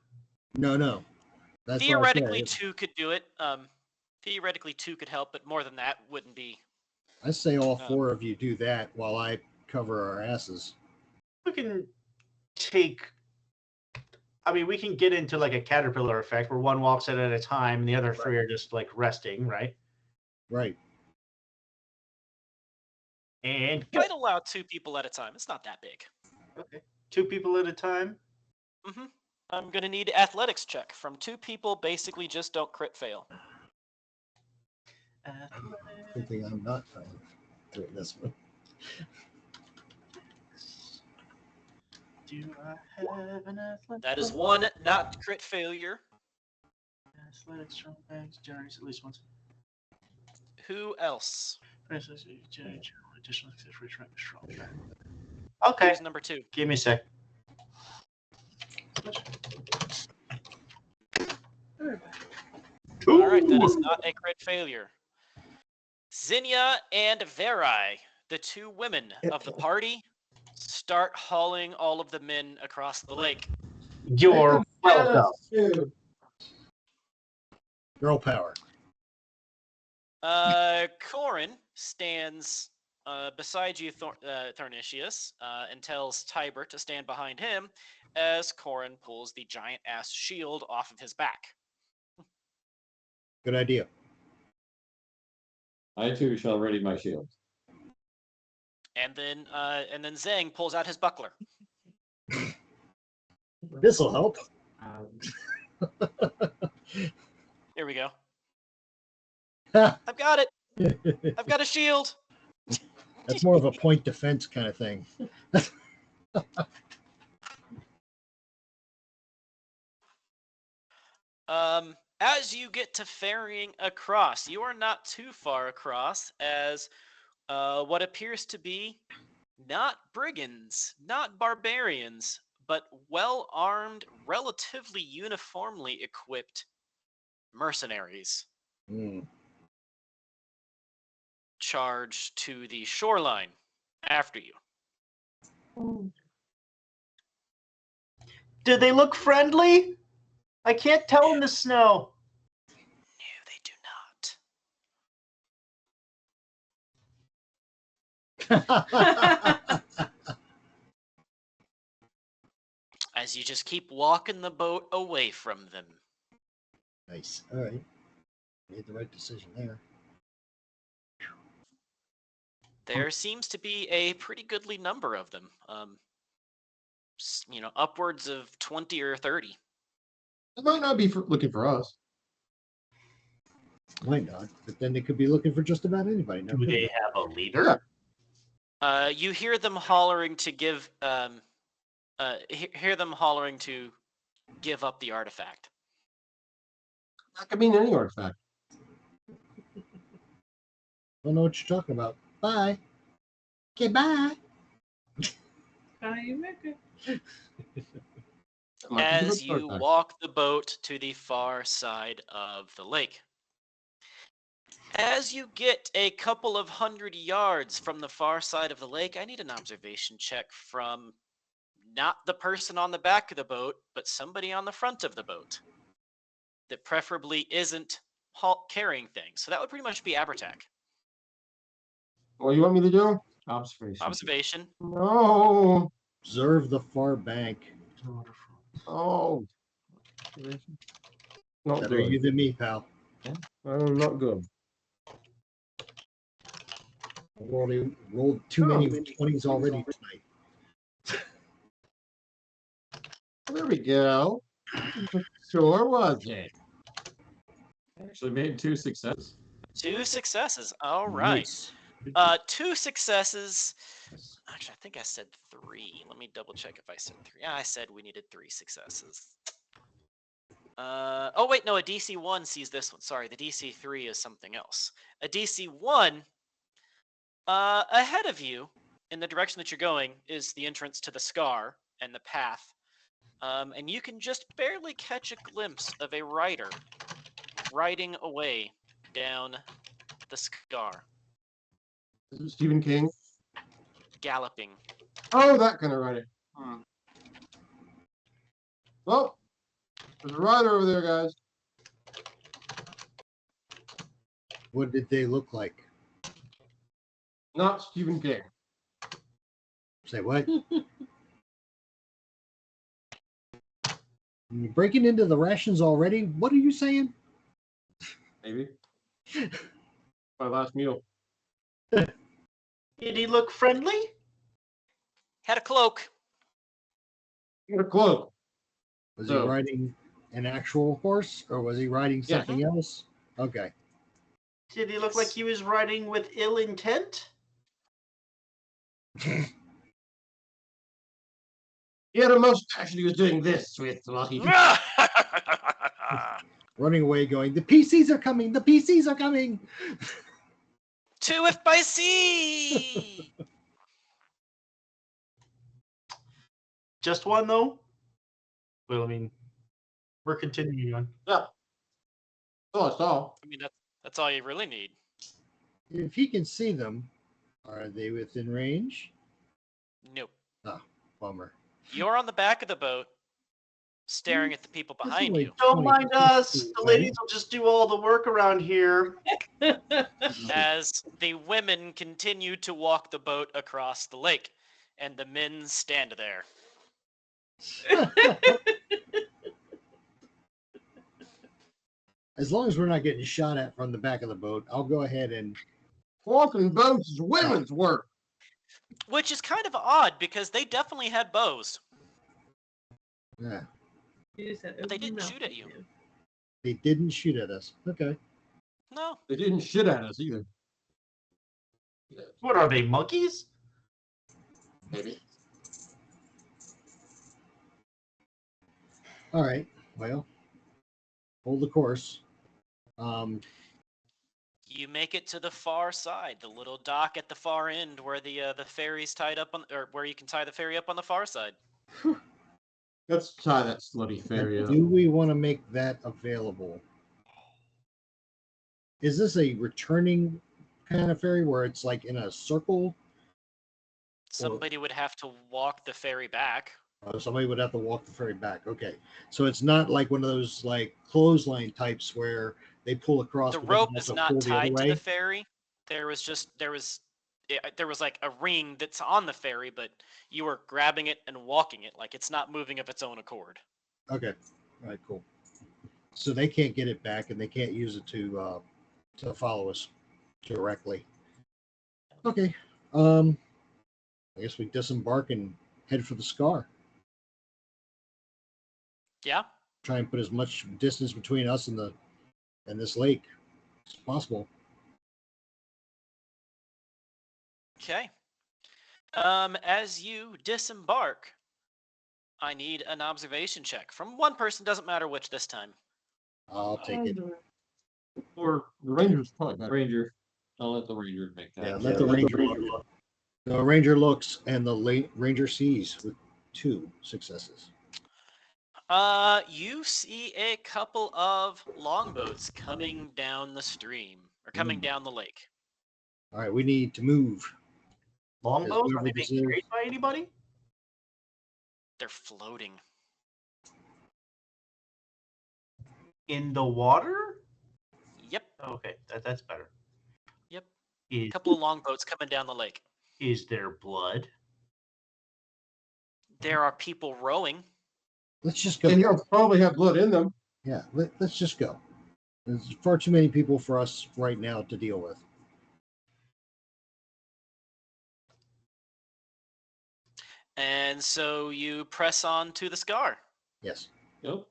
S7: No. That's
S2: Theoretically,
S7: what I say.
S2: two could do it. Theoretically, two could help, but more than that wouldn't be.
S7: I say all four of you do that while I cover our asses.
S4: We can take. I mean, we can get into like a caterpillar effect where one walks at a time and the other three are just like resting, right?
S7: Right.
S4: And
S2: Might allow two people at a time. It's not that big.
S4: okay, 2 people at a time.
S2: I'm gonna need athletics check from two people. Basically, just don't crit fail.
S7: Good thing I'm not doing this one.
S4: Do I have an athletic?
S2: That is one not crit failure.
S4: Athletic strong bags generates at least once.
S2: Who else?
S4: Additional for each rank strong bag. Okay,
S2: Who's number two?
S4: give me a sec.
S2: All right, that is not a crit failure. Zinnia and Verai, the two women of the party, start hauling all of the men across the lake.
S4: You're welcome.
S7: Girl power.
S2: Corin stands beside you, Thornicius, and tells Tiber to stand behind him as Corin pulls the giant ass shield off of his back.
S7: Good idea.
S5: I too shall ready my shield.
S2: And then Zhang pulls out his buckler.
S7: This'll help.
S2: Here we go. I've got it. I've got a shield.
S7: That's more of a point defense kind of thing.
S2: As you get to ferrying across, you are not too far across as what appears to be not brigands, not barbarians, but well-armed, relatively uniformly equipped mercenaries charge to the shoreline after you.
S4: Do they look friendly? I can't tell in the snow.
S2: No, they do not. As you just keep walking the boat away from them.
S7: Nice. All right. Made the right decision there.
S2: There seems to be a pretty goodly number of them. Upwards of 20 or 30.
S3: It might not be looking for us.
S7: Might not, but then they could be looking for just about anybody.
S4: Do they have a leader?
S2: You hear them hollering to give. Hear them hollering to give up the artifact.
S3: That could mean any artifact.
S7: Don't know what you're talking about. Bye. Okay, bye.
S6: How you make it?
S2: As you walk the boat to the far side of the lake. As you get a couple of 100 yards from the far side of the lake, I need an observation check from not the person on the back of the boat, but somebody on the front of the boat that preferably isn't carrying things. So that would pretty much be Abertac.
S3: What do you want me to do?
S5: Observation.
S2: Observation.
S3: No.
S7: Observe the far bank.
S3: Oh. Not
S7: Better you
S3: good.
S7: than me, pal.
S3: Not good.
S7: I've already rolled too many 20s already tonight.
S3: There we go. Sure was it.
S5: Actually made 2 successes.
S2: 2 successes. All right.
S7: Nice.
S2: 2 successes. Actually, I think I said 3. Let me double check if I said 3. Yeah, I said we needed 3 successes. Oh wait, no, a DC 1 sees this one. Sorry, the DC 3 is something else. A DC 1, ahead of you, in the direction that you're going, is the entrance to the scar and the path. And you can just barely catch a glimpse of a rider riding away down the scar,
S3: Is it Stephen King?
S2: galloping.
S3: Oh, that kind of writing. Well, there's a rider over there, guys.
S7: What did they look like?
S3: Not Stephen King.
S7: Say what? You're breaking into the rations already? What are you saying?
S3: Maybe. My last meal.
S4: Did he look friendly?
S2: Had a cloak.
S3: Get a cloak.
S7: Was
S3: So-
S7: he riding an actual horse or was he riding
S3: Yeah.
S7: something else? Okay.
S4: Did he look like he was riding with ill intent?
S3: He had a mustache and he was doing this with Lucky.
S7: Running away going, the PCs are coming! The PCs are coming!
S2: To if by sea.
S4: Just one, though? Well, I mean, we're continuing on.
S3: Yeah. Oh, I saw.
S2: I mean, that's all you really need.
S7: If he can see them, are they within range?
S2: Nope.
S7: Bummer.
S2: You're on the back of the boat, staring at the people
S7: That's
S2: behind
S7: only
S2: you,
S4: Don't
S7: 20
S4: mind us.
S7: feet
S4: The
S7: away.
S4: ladies will just do all the work around here.
S2: as the women continue to walk the boat across the lake, and the men stand there.
S7: As long as we're not getting shot at from the back of the boat, I'll go ahead and
S3: Walking boats is women's work.
S2: Which is kind of odd because they definitely had bows.
S7: yeah.
S6: You just said,
S2: But they
S6: "Open your
S2: didn't
S6: mouth,
S2: shoot at you."
S6: man."
S7: They didn't shoot at us. Okay.
S2: No.
S3: They didn't shit at us either.
S4: What are they, monkeys?
S3: Maybe.
S7: All right. Well, hold the course.
S2: You make it to the far side, the little dock at the far end where the ferry's tied up on, or where you can tie the ferry up on the far side.
S3: Let's tie that slutty ferry up.
S7: Do we want to make that available? Is this a returning kind of ferry where it's like in a circle?
S2: Somebody would have to walk the ferry back.
S7: Somebody would have to walk the ferry back. Okay. So it's not like one of those like clothesline types where they pull across.
S2: The
S7: but then
S2: rope
S7: they
S2: is
S7: also
S2: not
S7: pull the other
S2: tied to
S7: way?
S2: the ferry. There was like a ring that's on the ferry, but you were grabbing it and walking it. Like it's not moving of its own accord.
S7: Okay. All right, cool. So they can't get it back and they can't use it to follow us directly. Okay. I guess we disembark and head for the scar.
S2: Yeah.
S7: Try and put as much distance between us and this lake as possible.
S2: Okay. As you disembark, I need an observation check from one person. Doesn't matter which this time.
S7: I'll take it.
S3: Or the Rangers probably better.
S5: Ranger. I'll let the Ranger make that.
S7: Yeah, let the ranger look. The ranger looks and the ranger sees with 2 successes.
S2: You see a couple of longboats coming down the stream, are coming down the lake.
S7: All right, we need to move.
S4: Longbows? Are
S7: whoever
S4: they
S7: this
S4: being
S7: is-
S4: carried by anybody?
S2: They're floating.
S4: In the water?
S2: Yep,
S4: Okay, that's better.
S2: yep.
S4: Is
S2: A couple of longboats coming down the lake.
S4: there blood?
S2: There are people rowing.
S7: Let's just go.
S3: And you'll probably have blood in them.
S7: Yeah, let's just go. There's far too many people for us right now to deal with.
S2: And so you press on to the scar.
S7: Yes.
S5: Yep.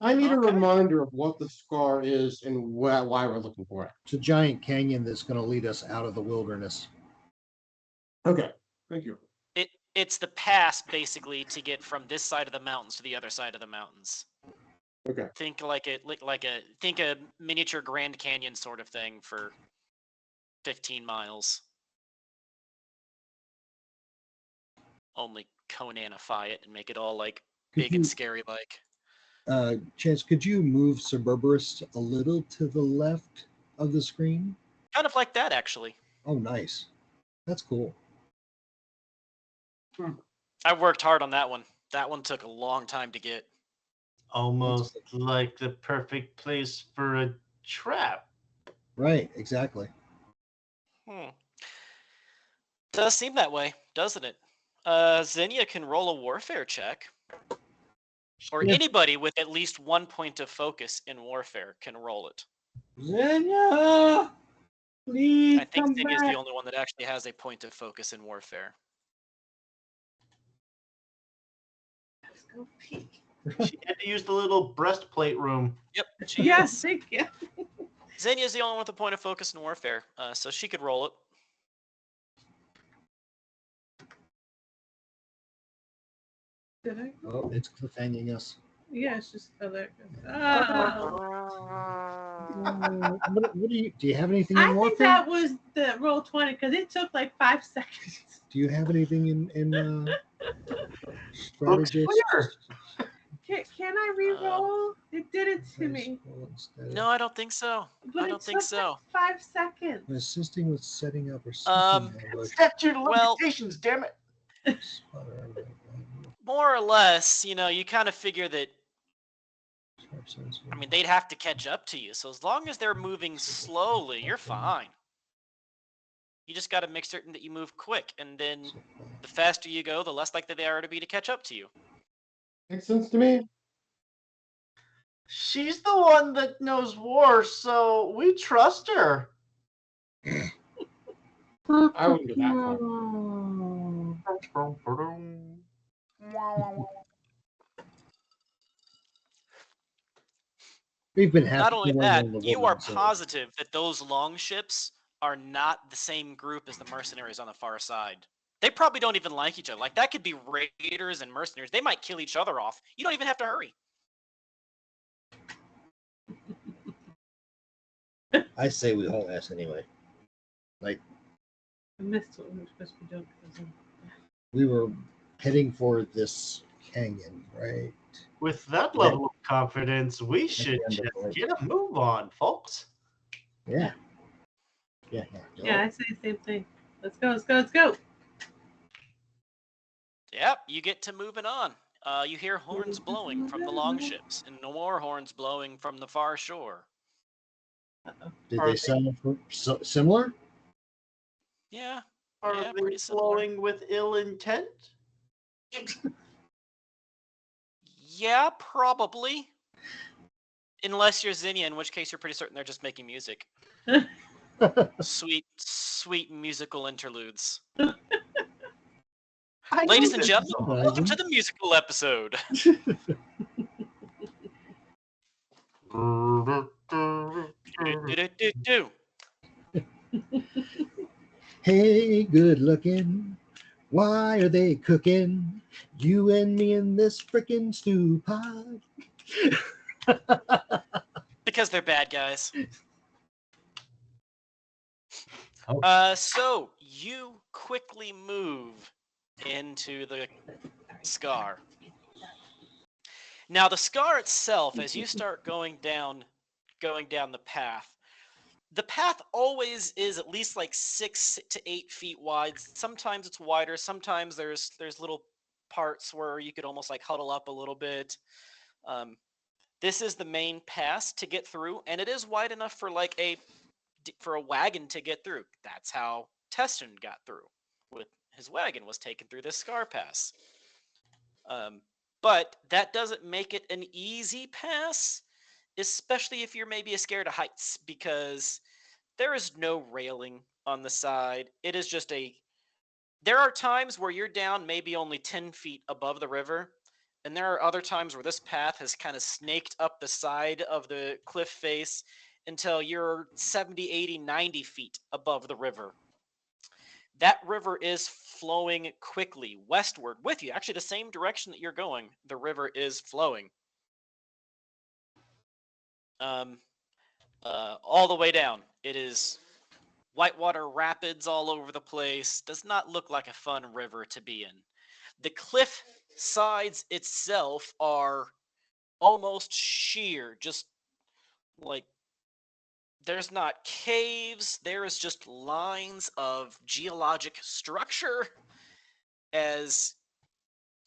S3: I need
S2: Okay.
S3: a reminder of what the scar is and why we're looking for it.
S7: It's a giant canyon that's going to lead us out of the wilderness.
S3: Okay, thank you.
S2: It's the pass basically to get from this side of the mountains to the other side of the mountains.
S3: Okay.
S2: Think think a miniature Grand Canyon sort of thing for 15 miles. Only Conanify it and make it all like
S7: Could
S2: big and
S7: you-
S2: scary like.
S7: Chance, could you move Cerberus a little to the left of the screen?
S2: Kind of like that actually.
S7: Oh, nice. That's cool.
S2: I worked hard on that one. That one took a long time to get.
S4: Almost like the perfect place for a trap.
S7: Right, exactly.
S2: Does seem that way, doesn't it? Xenia can roll a warfare check. Or
S7: Yeah.
S2: anybody with at least 1 point of focus in warfare can roll it.
S5: Xenia, please
S2: I think
S5: come
S2: Xenia's
S5: back.
S2: the only one that actually has a point of focus in warfare.
S6: Let's go peek.
S4: She had to use the little breastplate room.
S2: Yep. She
S6: Yes,
S2: is.
S6: thank you.
S2: Xenia's the only one with a point of focus in warfare, so she could roll it.
S6: Did I?
S7: Oh, it's cliffhanging us.
S6: Yeah, it's just oh, there it goes. Oh.
S7: What do you have anything in
S6: I think
S7: warfare?
S6: that was the roll 20 because it took like 5 seconds.
S7: Do you have anything in
S4: Looks
S7: strategist?
S4: clear.
S6: Can I re-roll? It did it to me.
S2: No, I don't think so.
S6: But
S2: I
S6: it
S2: don't think
S6: took
S2: so.
S6: like 5 seconds.
S7: Assisting with setting up or
S2: Um,
S7: seeking ambush.
S4: Statute of
S2: Well-
S4: limitations, damn it.
S2: More or less, you kind of figure that, I mean, they'd have to catch up to you. So as long as they're moving slowly, you're fine. You just got to make certain that you move quick. And then the faster you go, the less likely they are to be to catch up to you.
S3: Makes sense to me.
S4: She's the one that knows war, so we trust her.
S3: I wouldn't go that far.
S7: We've been happy.
S2: Not only
S7: to
S2: that,
S7: learn the
S2: you are
S7: wilderness, so-
S2: positive that those long ships are not the same group as the mercenaries on the far side. They probably don't even like each other. Like, that could be raiders and mercenaries. They might kill each other off. You don't even have to hurry.
S7: I say we haul ass anyway.
S6: I missed what we were supposed to be doing. 'Cause
S7: We were heading for this canyon, right?
S4: With that level of confidence, we should
S7: end of
S4: just
S7: the lake.
S4: get a move on, folks.
S7: Yeah. Yeah.
S6: yeah, I say the same thing. Let's go, let's go, let's go.
S2: Yep, you get to moving on. You hear horns blowing from the longships, and no more horns blowing from the far shore.
S7: Did
S4: Are
S7: they
S4: they-
S7: sound similar?
S2: Yeah,
S4: Are
S2: Yeah,
S4: they
S2: pretty similar.
S4: flowing with ill intent?
S2: yeah, probably. Unless you're Zinnia, in which case you're pretty certain they're just making music. Sweet, sweet musical interludes. Ladies and gentlemen, welcome to the musical episode. Do-do-do-do.
S7: Hey, good looking. Why are they cooking you and me in this frickin' stew pot?
S2: Because they're bad guys.
S4: Oh.
S2: So you quickly move into the scar. Now the scar itself, as you start going down the path, the path always is at least like 6 to 8 feet wide. Sometimes it's wider. Sometimes there's little parts where you could almost like huddle up a little bit. This is the main pass to get through, and it is wide enough for like for a wagon to get through. That's how Teston got through. With his wagon was taken through this scar pass. But that doesn't make it an easy pass, especially if you're maybe scared of heights, because there is no railing on the side. It is just there are times where you're down maybe only 10 feet above the river, and there are other times where this path has kind of snaked up the side of the cliff face until you're 70, 80, 90 feet above the river. That river is flowing quickly westward with you. Actually, the same direction that you're going, the river is flowing. All the way down. It is whitewater rapids all over the place. Does not look like a fun river to be in. The cliff sides itself are almost sheer, just like there's not caves, there is just lines of geologic structure, as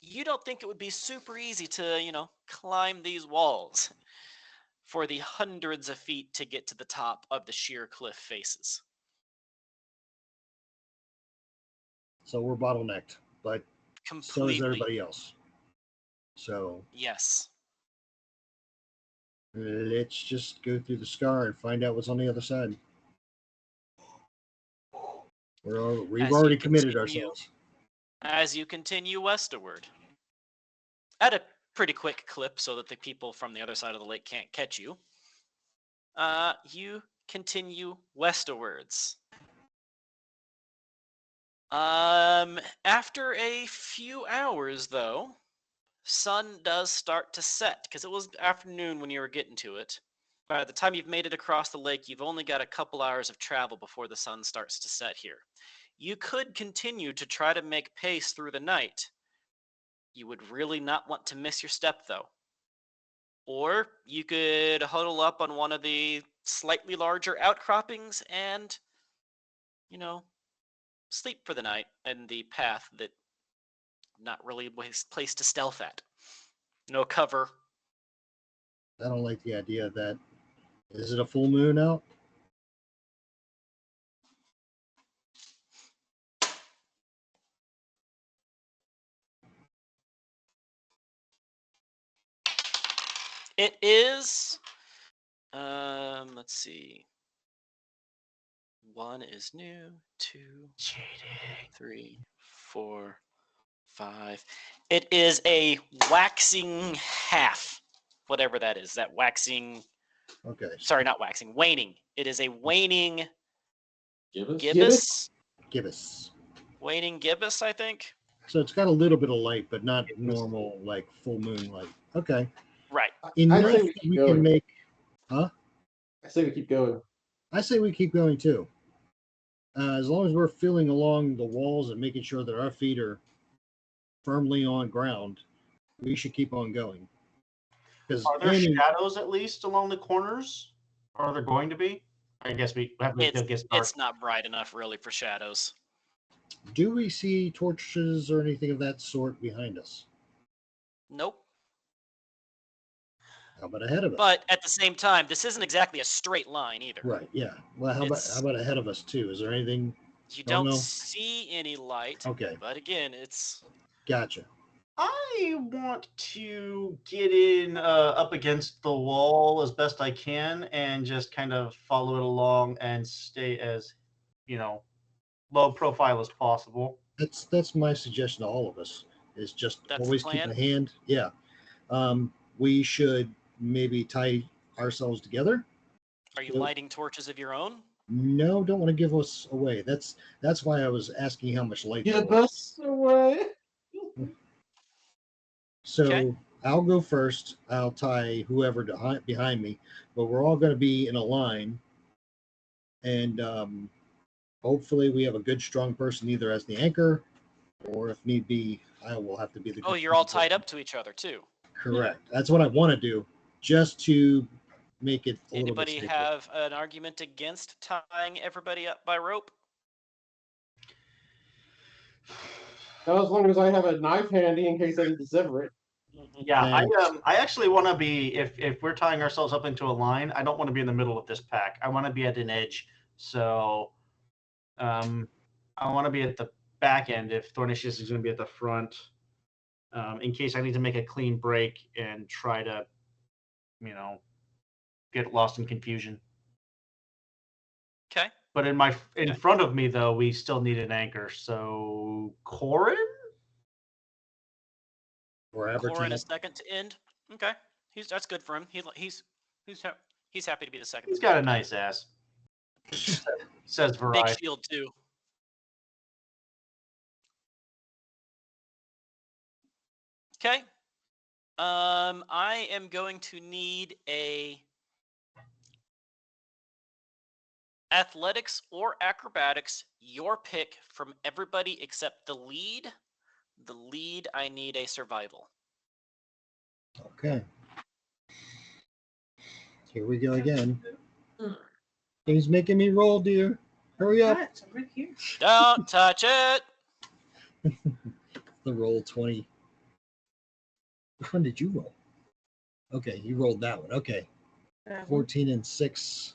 S2: you don't think it would be super easy to, climb these walls for the hundreds of feet to get to the top of the sheer cliff faces.
S7: So we're bottlenecked, but so is everybody else. So
S2: yes.
S7: Let's just go through the scar and find out what's on the other side. We've already committed ourselves.
S2: As you continue westward, at a pretty quick clip so that the people from the other side of the lake can't catch you, you continue westwards. After a few hours, though, sun does start to set, because it was afternoon when you were getting to it. By the time you've made it across the lake, you've only got a couple hours of travel before the sun starts to set here. You could continue to try to make pace through the night. You would really not want to miss your step, though. Or you could huddle up on one of the slightly larger outcroppings and, sleep for the night in the path that not really a place to stealth at. No cover.
S7: I don't like the idea of that. Is it a full moon out?
S2: It is. Let's see. 1 is new. 2, 3, 4, 5. It is a waxing half, whatever that is. That waxing.
S7: Okay.
S2: Sorry, not waxing. Waning. It is a waning.
S5: Gibbous.
S2: Waning gibbous, I think.
S7: So it's got a little bit of light, but not normal, like full moon light. Okay.
S2: Right.
S7: Enough that we can make. Huh?
S5: I say we keep going.
S7: I say we keep going too. As long as we're feeling along the walls and making sure that our feet are firmly on ground, we should keep on going.
S4: Are there shadows at least along the corners? Or are there going to be? I guess we have to get started.
S2: It's not bright enough really for shadows.
S7: Do we see torches or anything of that sort behind us?
S2: Nope.
S7: How about ahead of us?
S2: But at the same time, this isn't exactly a straight line either.
S7: Right, yeah. Well, how about ahead of us too? Is there anything?
S2: You don't see any light.
S7: Okay.
S2: But again, it's...
S7: Gotcha.
S4: I want to get in up against the wall as best I can and just kind of follow it along and stay as, low profile as possible.
S7: That's my suggestion to all of us, is just always keep a hand. Yeah. We should maybe tie ourselves together.
S2: Are you lighting torches of your own?
S7: No, don't want to give us away. That's why I was asking how much light.
S5: Give us away.
S7: So
S2: okay.
S7: I'll go first. I'll tie whoever behind me, but we're all going to be in a line, and hopefully we have a good, strong person either as the anchor, or if need be, I will have to be the.
S2: Oh, you're all tied up to each other too.
S7: Correct. That's what I want to do, just to make it a little bit
S2: Anybody
S7: safer.
S2: have an argument against tying everybody up by rope?
S3: Now, as long as I have a knife handy in case I need to sever it.
S4: Yeah,
S7: Thanks.
S4: I actually want to be, if we're tying ourselves up into a line, I don't want to be in the middle of this pack. I want to be at an edge. So I want to be at the back end if Thornicius is going to be at the front, in case I need to make a clean break and try to, get lost in confusion.
S2: Okay.
S4: But in front of me, though, we still need an anchor. So Corin?
S7: Or
S2: Corin
S7: Abertine.
S2: is second to end. Okay. That's good for him. He's happy to be the second.
S4: He's got a nice ass. Says Varai.
S2: Big shield too. Okay. I am going to need a athletics or acrobatics, your pick from everybody except the lead. The lead, I need a survival.
S7: Okay. Here we go again. He's making me roll, dear. Hurry up.
S6: Right, I'm right here.
S2: Don't touch it.
S7: The roll 20. Which one did you roll? Okay, you rolled that one. Okay. 14 and 6.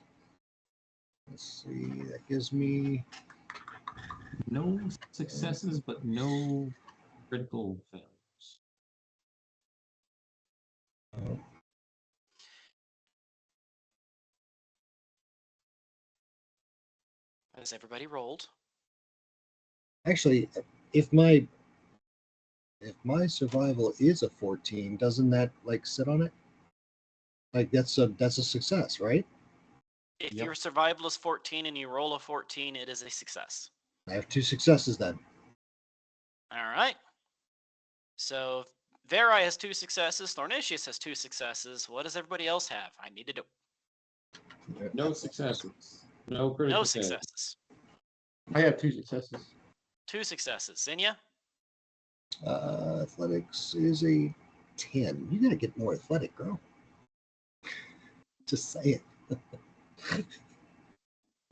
S7: Let's see. That gives me
S5: No successes, but no critical failures.
S2: Has everybody rolled?
S7: actually if my survival is a 14, doesn't that like sit on it? Like that's a success, right?
S2: If
S5: Yep.
S2: your survival is 14 and you roll a 14, it is a success.
S7: I have 2 successes then.
S2: All right. So Varai has 2 successes. Thornicius has 2 successes. What does everybody else have? I need to do.
S5: No successes. No critical
S2: No
S5: failures.
S2: successes.
S3: I have 2 successes.
S2: 2 successes. Zinnia?
S7: Athletics is a 10. You gotta get more athletic, girl. Just say it.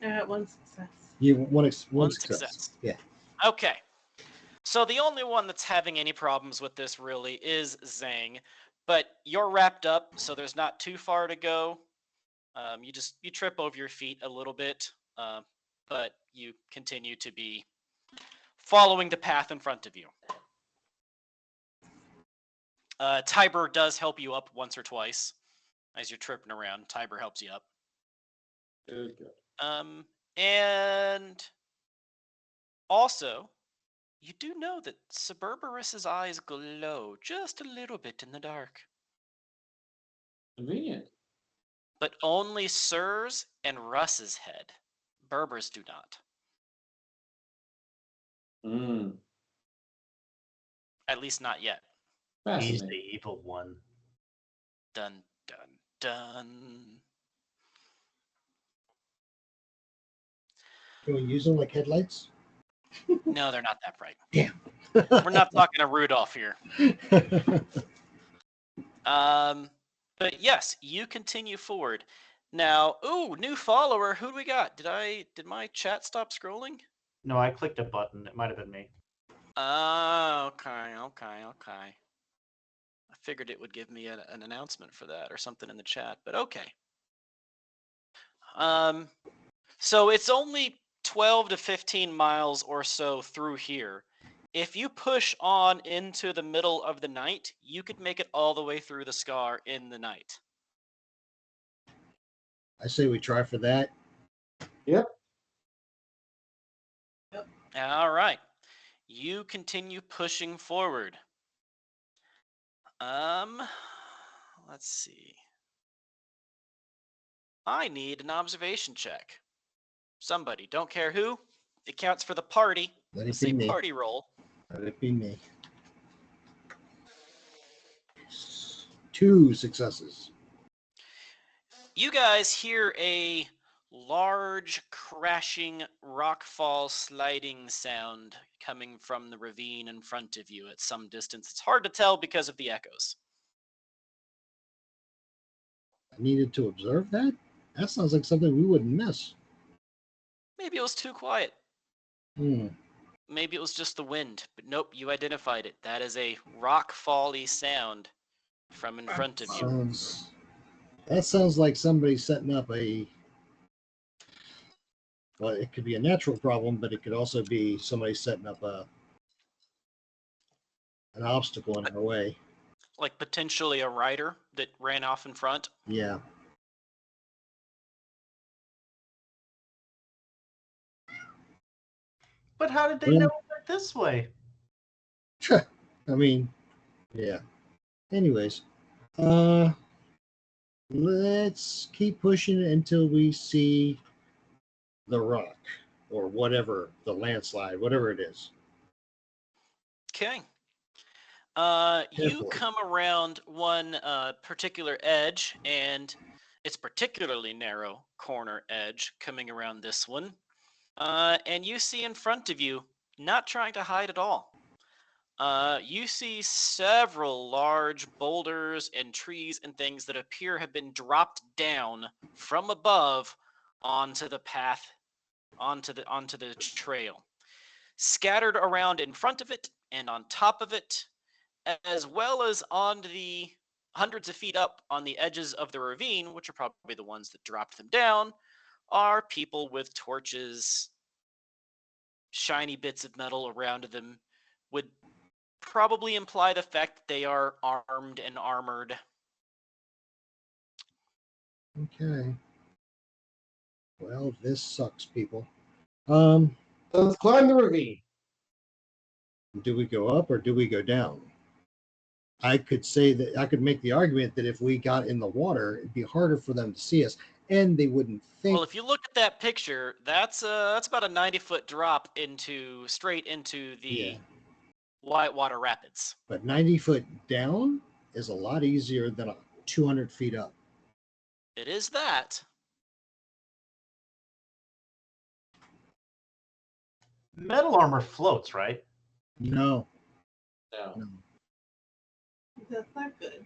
S6: I got 1 success.
S7: You one
S2: One
S7: success.
S2: success.
S7: Yeah.
S2: Okay. So the only one that's having any problems with this really is Zhang, but you're wrapped up, so there's not too far to go. You trip over your feet a little bit, but you continue to be following the path in front of you. Tiber does help you up once or twice as you're tripping around. Tiber helps you up.
S5: Good.
S2: And also, you do know that Suburbarus's eyes glow just a little bit in the dark.
S5: Convenient.
S2: But only Sir's and Russ's head. Berber's do not.
S5: Mm.
S2: At least not yet.
S4: He's the
S5: Fascinating.
S4: evil one.
S2: Dun, dun, dun.
S7: Can we use them like headlights?
S2: No, they're not that bright.
S7: Damn.
S2: We're not talking to Rudolph here. But yes, you continue forward. Now, ooh, new follower. Who do we got? Did my chat stop scrolling?
S4: No, I clicked a button. It might have been me.
S2: Okay. I figured it would give me an announcement for that or something in the chat, but okay. So it's only 12 to 15 miles or so through here. If you push on into the middle of the night, you could make it all the way through the scar in the night.
S7: I say we try for that.
S3: Yep.
S2: All right. You continue pushing forward. Let's see. I need an observation check. Somebody, don't care who. It counts for the party.
S7: Let it
S2: It's
S7: be
S2: a
S7: me.
S2: party roll.
S7: Let it be me. 2 successes.
S2: You guys hear a large crashing rockfall sliding sound coming from the ravine in front of you at some distance. It's hard to tell because of the echoes.
S7: needed to observe that? That sounds like something we wouldn't miss.
S2: Maybe it was too quiet.
S7: Hmm.
S2: Maybe it was just the wind. But nope, you identified it. That is a rock fall-y sound from in front of you.
S7: That sounds like somebody setting up a. Well, it could be a natural problem, but it could also be somebody setting up an obstacle in our way.
S2: Like potentially a rider that ran off in front.
S7: Yeah.
S4: But how did they know it went this way?
S7: I mean, yeah. Anyways, let's keep pushing it until we see the rock or whatever, the landslide, whatever it is.
S2: Okay. You
S7: Carefully.
S2: come around one particular edge, and it's particularly narrow corner edge coming around this one. And you see in front of you, not trying to hide at all. You see several large boulders and trees and things that appear have been dropped down from above onto the path, onto the trail, scattered around in front of it and on top of it, as well as on the hundreds of feet up on the edges of the ravine, which are probably the ones that dropped them down, are people with torches, shiny bits of metal around them, would probably imply the fact that they are armed and armored.
S7: Okay. Well, this sucks, people.
S3: Let's climb the ravine.
S7: Do we go up or do we go down? I could say that I could make the argument that if we got in the water, it'd be harder for them to see us, and they wouldn't think.
S2: Well, if you look at that picture, that's about a 90-foot drop straight into the Whitewater Rapids.
S7: But 90 foot down is a lot easier than 200 feet up.
S2: It is that.
S4: Metal armor floats, right?
S7: No.
S5: No.
S6: That's not good.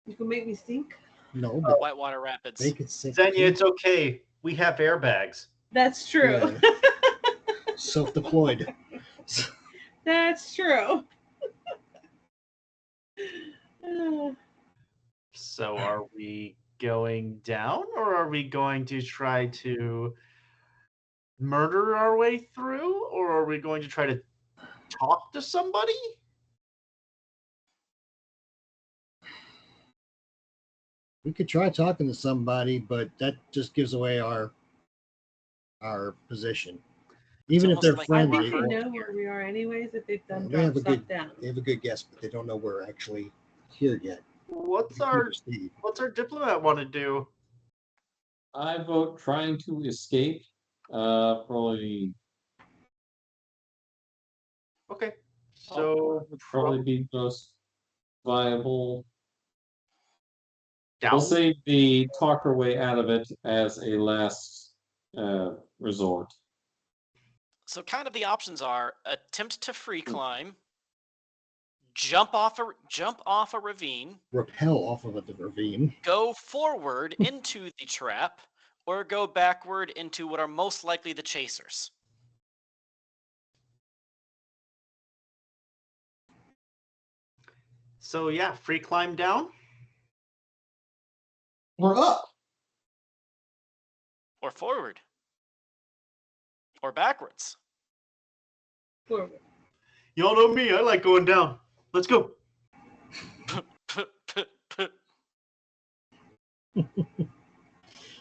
S6: You can make me sink.
S7: No, but
S2: Whitewater Rapids.
S7: they could sink.
S4: Xenia, it's okay. We have airbags.
S6: That's true.
S7: Self-deployed.
S6: That's true.
S4: So are we going down, or are we going to try to murder our way through, or are we going to try to talk to somebody?
S7: We could try talking to somebody, but that just gives away our position. Even if
S2: almost
S7: they're
S2: like
S6: I
S7: friendly,
S6: think they know where we are anyways if they've done
S7: They have
S6: dropped
S7: a
S6: stuff down.
S7: they have a good guess, but they don't know we're actually here yet.
S4: What's our diplomat want to do?
S5: I vote trying to escape. Probably
S4: Okay. So
S5: would probably be most viable.
S4: down.
S5: We'll save the talk our way out of it as a last resort.
S2: So kind of the options are attempt to free climb, jump off a ravine,
S7: Rappel off of the ravine.
S2: go forward into the trap, or go backward into what are most likely the chasers.
S4: So yeah, free climb down.
S3: We're up.
S2: Or forward. Or backwards.
S6: Forward.
S4: Y'all know me. I like going down. Let's go.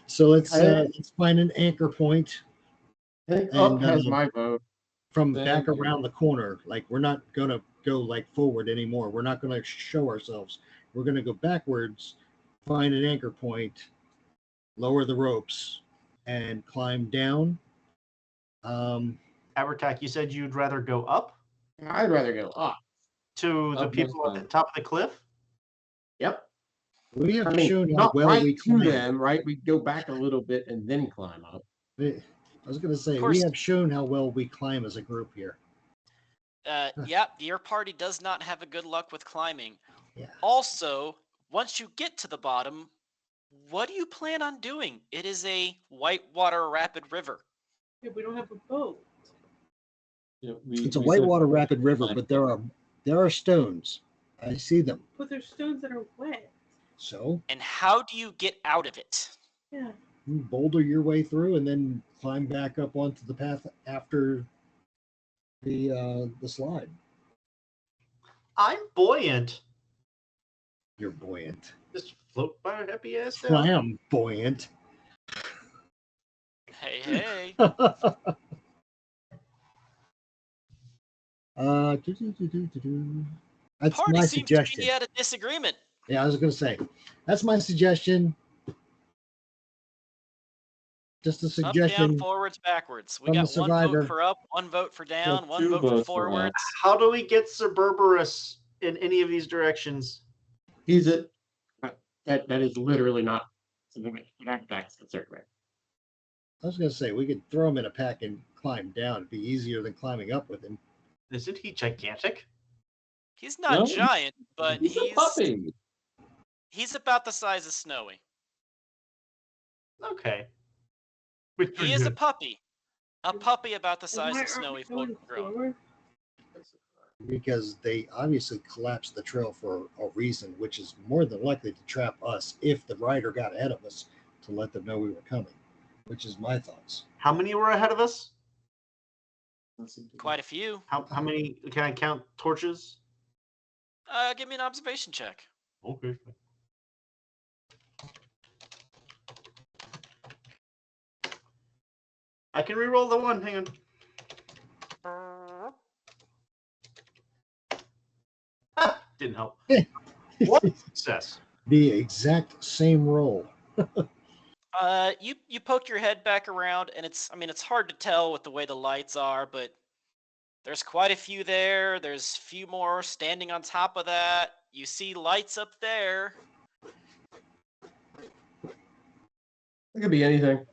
S7: So let's find an anchor point
S3: I think
S7: And,
S3: up has my vote.
S7: from
S5: Thank
S7: back
S5: you.
S7: around the corner. Like, we're not gonna go like forward anymore. We're not gonna show ourselves. We're gonna go backwards, find an anchor point, lower the ropes, and climb down.
S4: Abertac, you said you'd rather go up
S3: I'd rather go up.
S4: to the
S5: Up
S4: people
S5: next
S4: at the
S5: time.
S4: top of the cliff.
S3: Yep.
S7: We have
S3: I mean,
S7: shown how
S3: not
S7: well
S3: right
S7: we
S3: to
S7: climb.
S3: them, right? We go back a little bit and then climb up.
S7: I was gonna say,
S2: Of course.
S7: we have shown how well we climb as a group here.
S2: Yep, your party does not have a good luck with climbing.
S7: Yeah.
S2: Also, once you get to the bottom, what do you plan on doing? It is a whitewater rapid river.
S6: Yeah, we don't have a boat.
S5: Yeah,
S7: It's a
S5: we said-
S7: whitewater rapid river, but there are stones. I see them.
S6: But there's stones that are wet.
S7: So
S2: And how do you get out of it?
S6: Yeah.
S7: you boulder your way through and then climb back up onto the path after the slide.
S4: I'm buoyant.
S7: You're buoyant.
S4: Just float my happy ass down.
S7: Flamboyant.
S2: Hey, hey.
S7: That's
S2: Party
S7: my
S2: seems
S7: suggestion.
S2: to be at a disagreement.
S7: Yeah, I was going to say, that's my suggestion. Just a
S2: Up,
S7: suggestion.
S2: down, forwards, backwards. We
S7: from
S2: got
S7: the
S2: one
S7: survivor.
S2: vote for up, one vote for down,
S5: Well,
S2: one
S5: two
S2: vote for
S5: votes for
S2: forwards.
S5: up.
S4: How do we get Cerberus in any of these directions?
S3: He's a that is literally not something that's concerned with.
S7: I was going to say, we could throw him in a pack and climb down. It'd be easier than climbing up with him.
S4: Isn't he gigantic?
S2: He's not
S5: No,
S2: giant, but
S5: He's a puppy.
S2: he's about the size of Snowy.
S4: Okay.
S2: He is a puppy. A puppy about the size
S6: Why
S2: of
S6: aren't we
S2: Snowy
S6: going
S2: full grown.
S6: forward?
S7: Because they obviously collapsed the trail for a reason, which is more than likely to trap us if the rider got ahead of us to let them know we were coming, which is my thoughts.
S4: How many were ahead of us?
S2: Quite a few.
S4: How many can I count torches?
S2: Give me an observation check.
S4: Okay. I can re-roll the one. Hang on. Ah, didn't help. One success.
S7: The exact same roll.
S2: You poke your head back around, and it's hard to tell with the way the lights are, but there's quite a few there. There's a few more standing on top of that. You see lights up there.
S3: It could be anything.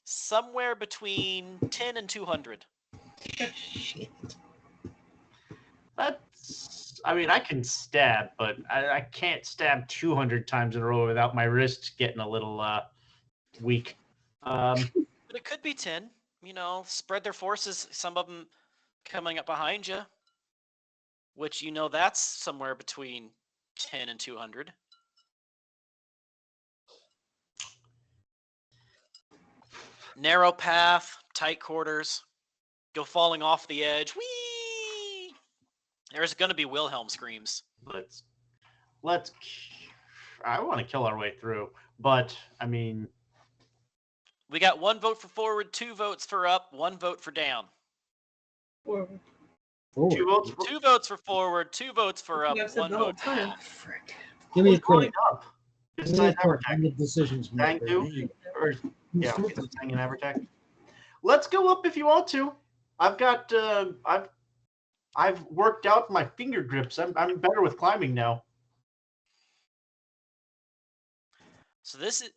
S2: Somewhere between 10 and 200.
S7: Shit.
S4: That's. I mean, I can stab, but I can't stab 200 times in a row without my wrist getting a little weak.
S2: But it could be 10. You know, spread their forces. Some of them coming up behind you, which you know that's somewhere between 10 and 200. Narrow path, tight quarters, go falling off the edge. Whee! There's going to be Wilhelm screams.
S4: Let's. I want to kill our way through, but I mean,
S2: We got one vote for forward, 2 votes for up, 1 vote for down.
S6: Forward.
S7: Forward.
S4: 2 votes.
S2: 2 votes for forward, 2 votes for up,
S6: I've said
S2: 1
S6: the whole
S2: vote for
S6: time.
S2: down.
S7: Frick. Give me a
S4: Going
S7: credit.
S4: up.
S7: Give me a
S4: Besides
S7: credit.
S4: Avertech.
S7: I'm the decisions
S4: Dang,
S7: maker.
S4: dude. Or yeah, okay, so it's hanging Avertech. Let's go up if you want to. I've got. I've worked out my finger grips. I'm better with climbing now.
S2: So this is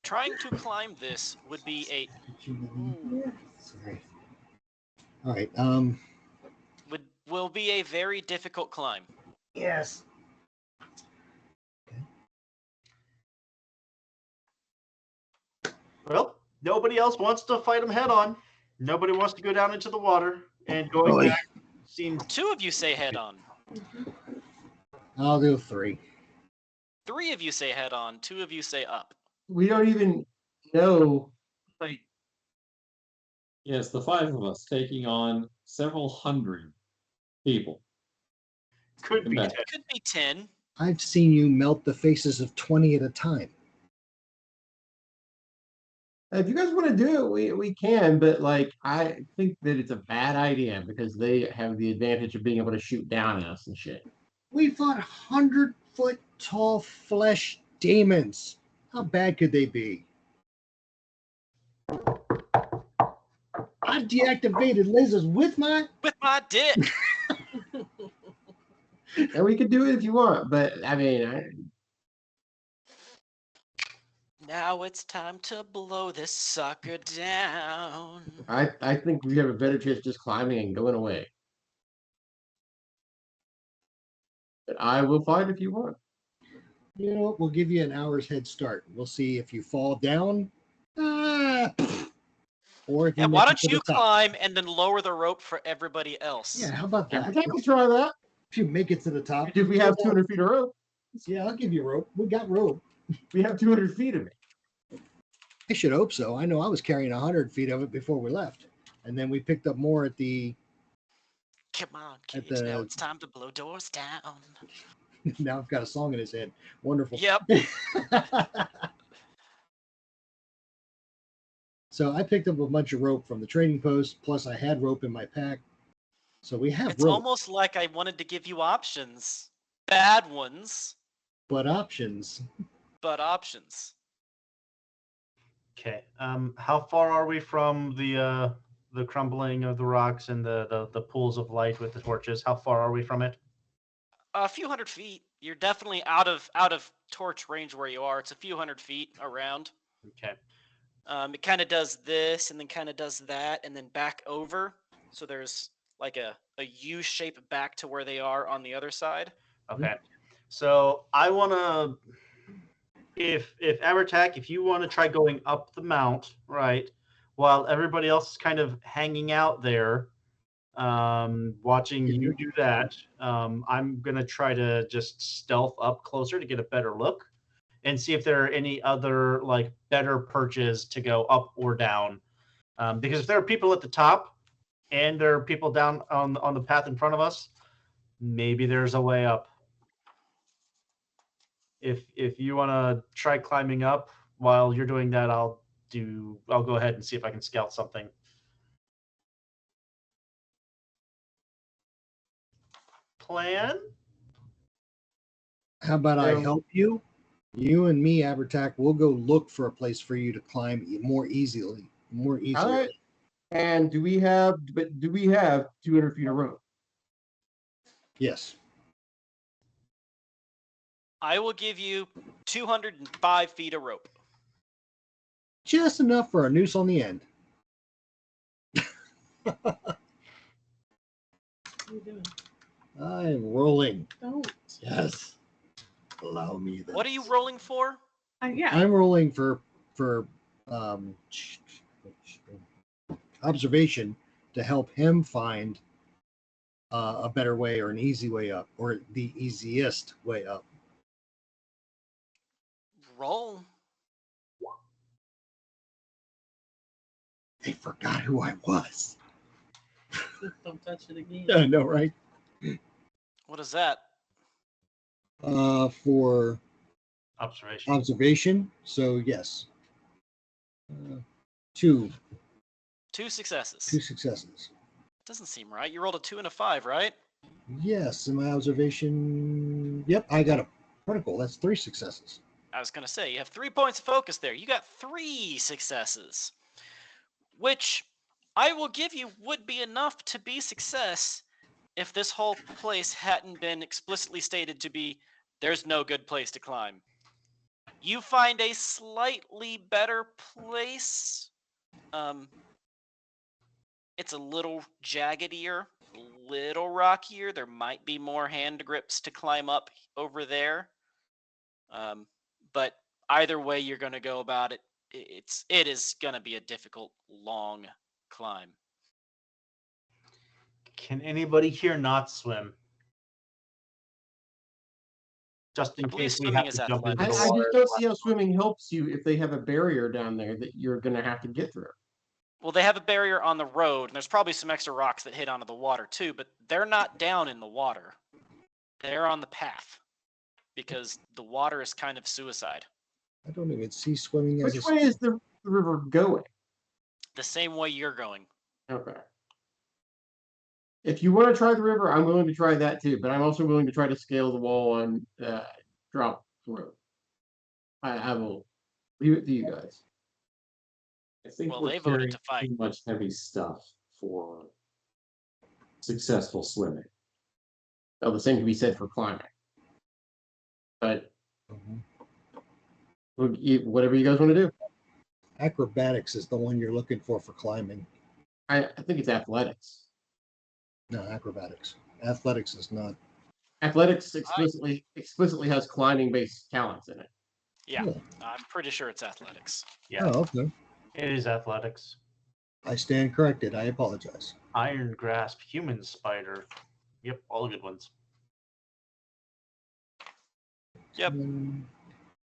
S2: trying to climb this would be a
S7: Sorry. All right.
S2: will be a very difficult climb.
S7: Yes.
S4: Well, nobody else wants to fight them head on. Nobody wants to go down into the water and going
S7: Oy.
S4: back seems
S2: 2 of you say head on.
S7: I'll do 3.
S2: 3 of you say head on, 2 of you say up.
S3: We don't even know. Like,
S5: Yes, the 5 of us taking on several hundred people.
S4: could be.
S5: Back.
S2: Could be 10.
S7: I've seen you melt the faces of 20 at a time.
S3: if you guys want to do it, we can. But like, I think that it's a bad idea because they have the advantage of being able to shoot down at us and shit.
S7: We fought 100-foot tall flesh demons. How bad could they be? I deactivated lasers with my.
S2: With my dick.
S3: And we could do it if you want, but I mean,
S2: Now it's time to blow this sucker down.
S3: I think we have a better chance just climbing and going away. But I will fight if you want.
S7: You know what? We'll give you an hour's head start. We'll see if you fall down, or if you
S2: And
S7: make
S2: why
S7: it
S2: don't
S7: to
S2: you
S7: the top.
S2: climb and then lower the rope for everybody else?
S7: Yeah, how about that?
S3: I can try that.
S7: If you make it to the top,
S3: If we have 200 feet of rope,
S7: yeah, I'll give you rope. We got rope.
S3: we have 200 feet of it.
S7: I should hope so. I know I was carrying 100 feet of it before we left, and then we picked up more at the.
S2: Come on,
S7: At
S2: kids. Now
S7: the-
S2: it's time to blow doors down.
S7: Now I've got a song in his head. Wonderful.
S2: Yep.
S7: So I picked up a bunch of rope from the trading post. Plus, I had rope in my pack, so we have
S2: It's
S7: rope.
S2: almost like I wanted to give you options. Bad ones,
S7: But options.
S2: but options.
S4: Okay. How far are we from the crumbling of the rocks and the pools of light with the torches? How far are we from it?
S2: A few hundred feet. You're definitely out of torch range where you are. It's a few hundred feet around.
S4: Okay.
S2: It kind of does this and then kind of does that and then back over. So there's like a U shape back to where they are on the other side.
S4: Okay. So I want to, if Abertac, if you want to try going up the mount, right, while everybody else is kind of hanging out there, watching you do that, I'm gonna try to just stealth up closer to get a better look, and see if there are any other like better perches to go up or down. Because if there are people at the top and there are people down on the path in front of us, maybe there's a way up. If you want to try climbing up while you're doing that, I'll go ahead and see if I can scout something. Plan?
S7: How about I help you? You and me, Abertac, we'll go look for a place for you to climb more easily. More easily.
S3: All right. And do we have 200 feet of rope?
S7: Yes.
S2: I will give you 205 feet of rope.
S7: Just enough for a noose on the end.
S6: What are you doing?
S7: I'm rolling.
S6: Don't.
S7: Yes. Allow me this.
S2: What are you rolling for?
S6: Yeah.
S7: I'm rolling for observation to help him find a better way or an easy way up or the easiest way up.
S2: Roll.
S7: They forgot who I was.
S6: Don't touch it again.
S7: I know, right?
S2: What is that?
S7: For
S4: Observation.
S7: observation. So yes, two
S2: Successes.
S7: successes.
S2: Doesn't seem right. You rolled a 2 and a 5, right?
S7: Yes, in my observation. Yep, I got a particle. That's 3 successes.
S2: I was going to say, you have 3 points of focus there. You got 3 successes, which I will give you would be enough to be success if this whole place hadn't been explicitly stated to be there's no good place to climb. You find a slightly better place. It's a little jaggedier, a little rockier. There might be more hand grips to climb up over there. But either way you're going to go about it, it is going to be a difficult, long climb.
S4: Can anybody here not swim? Just in
S2: I believe
S4: case we
S2: swimming
S4: have
S2: is
S4: to jump into
S3: I
S4: the
S3: just
S4: water.
S3: don't see how swimming helps you if they have a barrier down there that you're going to have to get through.
S2: Well, they have a barrier on the road, and there's probably some extra rocks that hit onto the water too, but they're not down in the water. They're on the path because the water is kind of suicide.
S7: I don't even see swimming as
S3: Which way is the river going?
S2: The same way you're going.
S3: Okay. If you want to try the river, I'm willing to try that too, but I'm also willing to try to scale the wall and drop through. I will leave it to you guys.
S5: I think
S2: Well,
S5: we're
S2: they voted
S5: carrying
S2: to fight.
S5: too much heavy stuff for successful swimming.
S3: Oh, the same can be said for climbing. But whatever you guys want to do.
S7: acrobatics is the one you're looking for climbing.
S3: I think it's athletics.
S7: No, acrobatics. Athletics is not.
S3: Athletics explicitly has climbing-based talents in it.
S2: Yeah,
S7: Cool.
S2: I'm pretty sure it's athletics.
S4: Yeah,
S7: Oh, okay.
S4: it is athletics.
S7: I stand corrected. I apologize.
S4: Iron grasp, human spider. Yep, all good ones.
S2: Yep.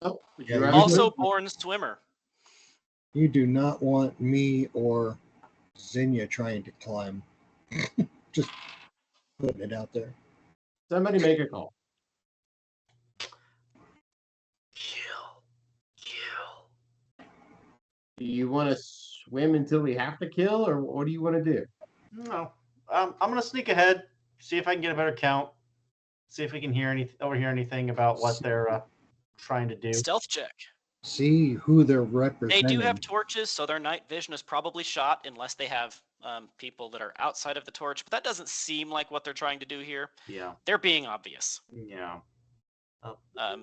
S3: Oh, would
S7: Yeah,
S3: you
S7: you
S3: rather
S2: Also
S3: do-
S2: born swimmer.
S7: You do not want me or Zinnia trying to climb. Just putting it out there.
S3: Somebody make a call.
S4: Kill.
S3: Do you want to swim until we have to kill, or what do you want to do?
S4: No, I'm gonna sneak ahead, see if I can get a better count, see if we can overhear anything about what they're trying to do.
S2: Stealth check.
S7: See who they're
S2: They
S7: representing.
S2: do have torches, so their night vision is probably shot unless they have people that are outside of the torch. But that doesn't seem like what they're trying to do here.
S4: Yeah,
S2: They're being obvious.
S4: yeah.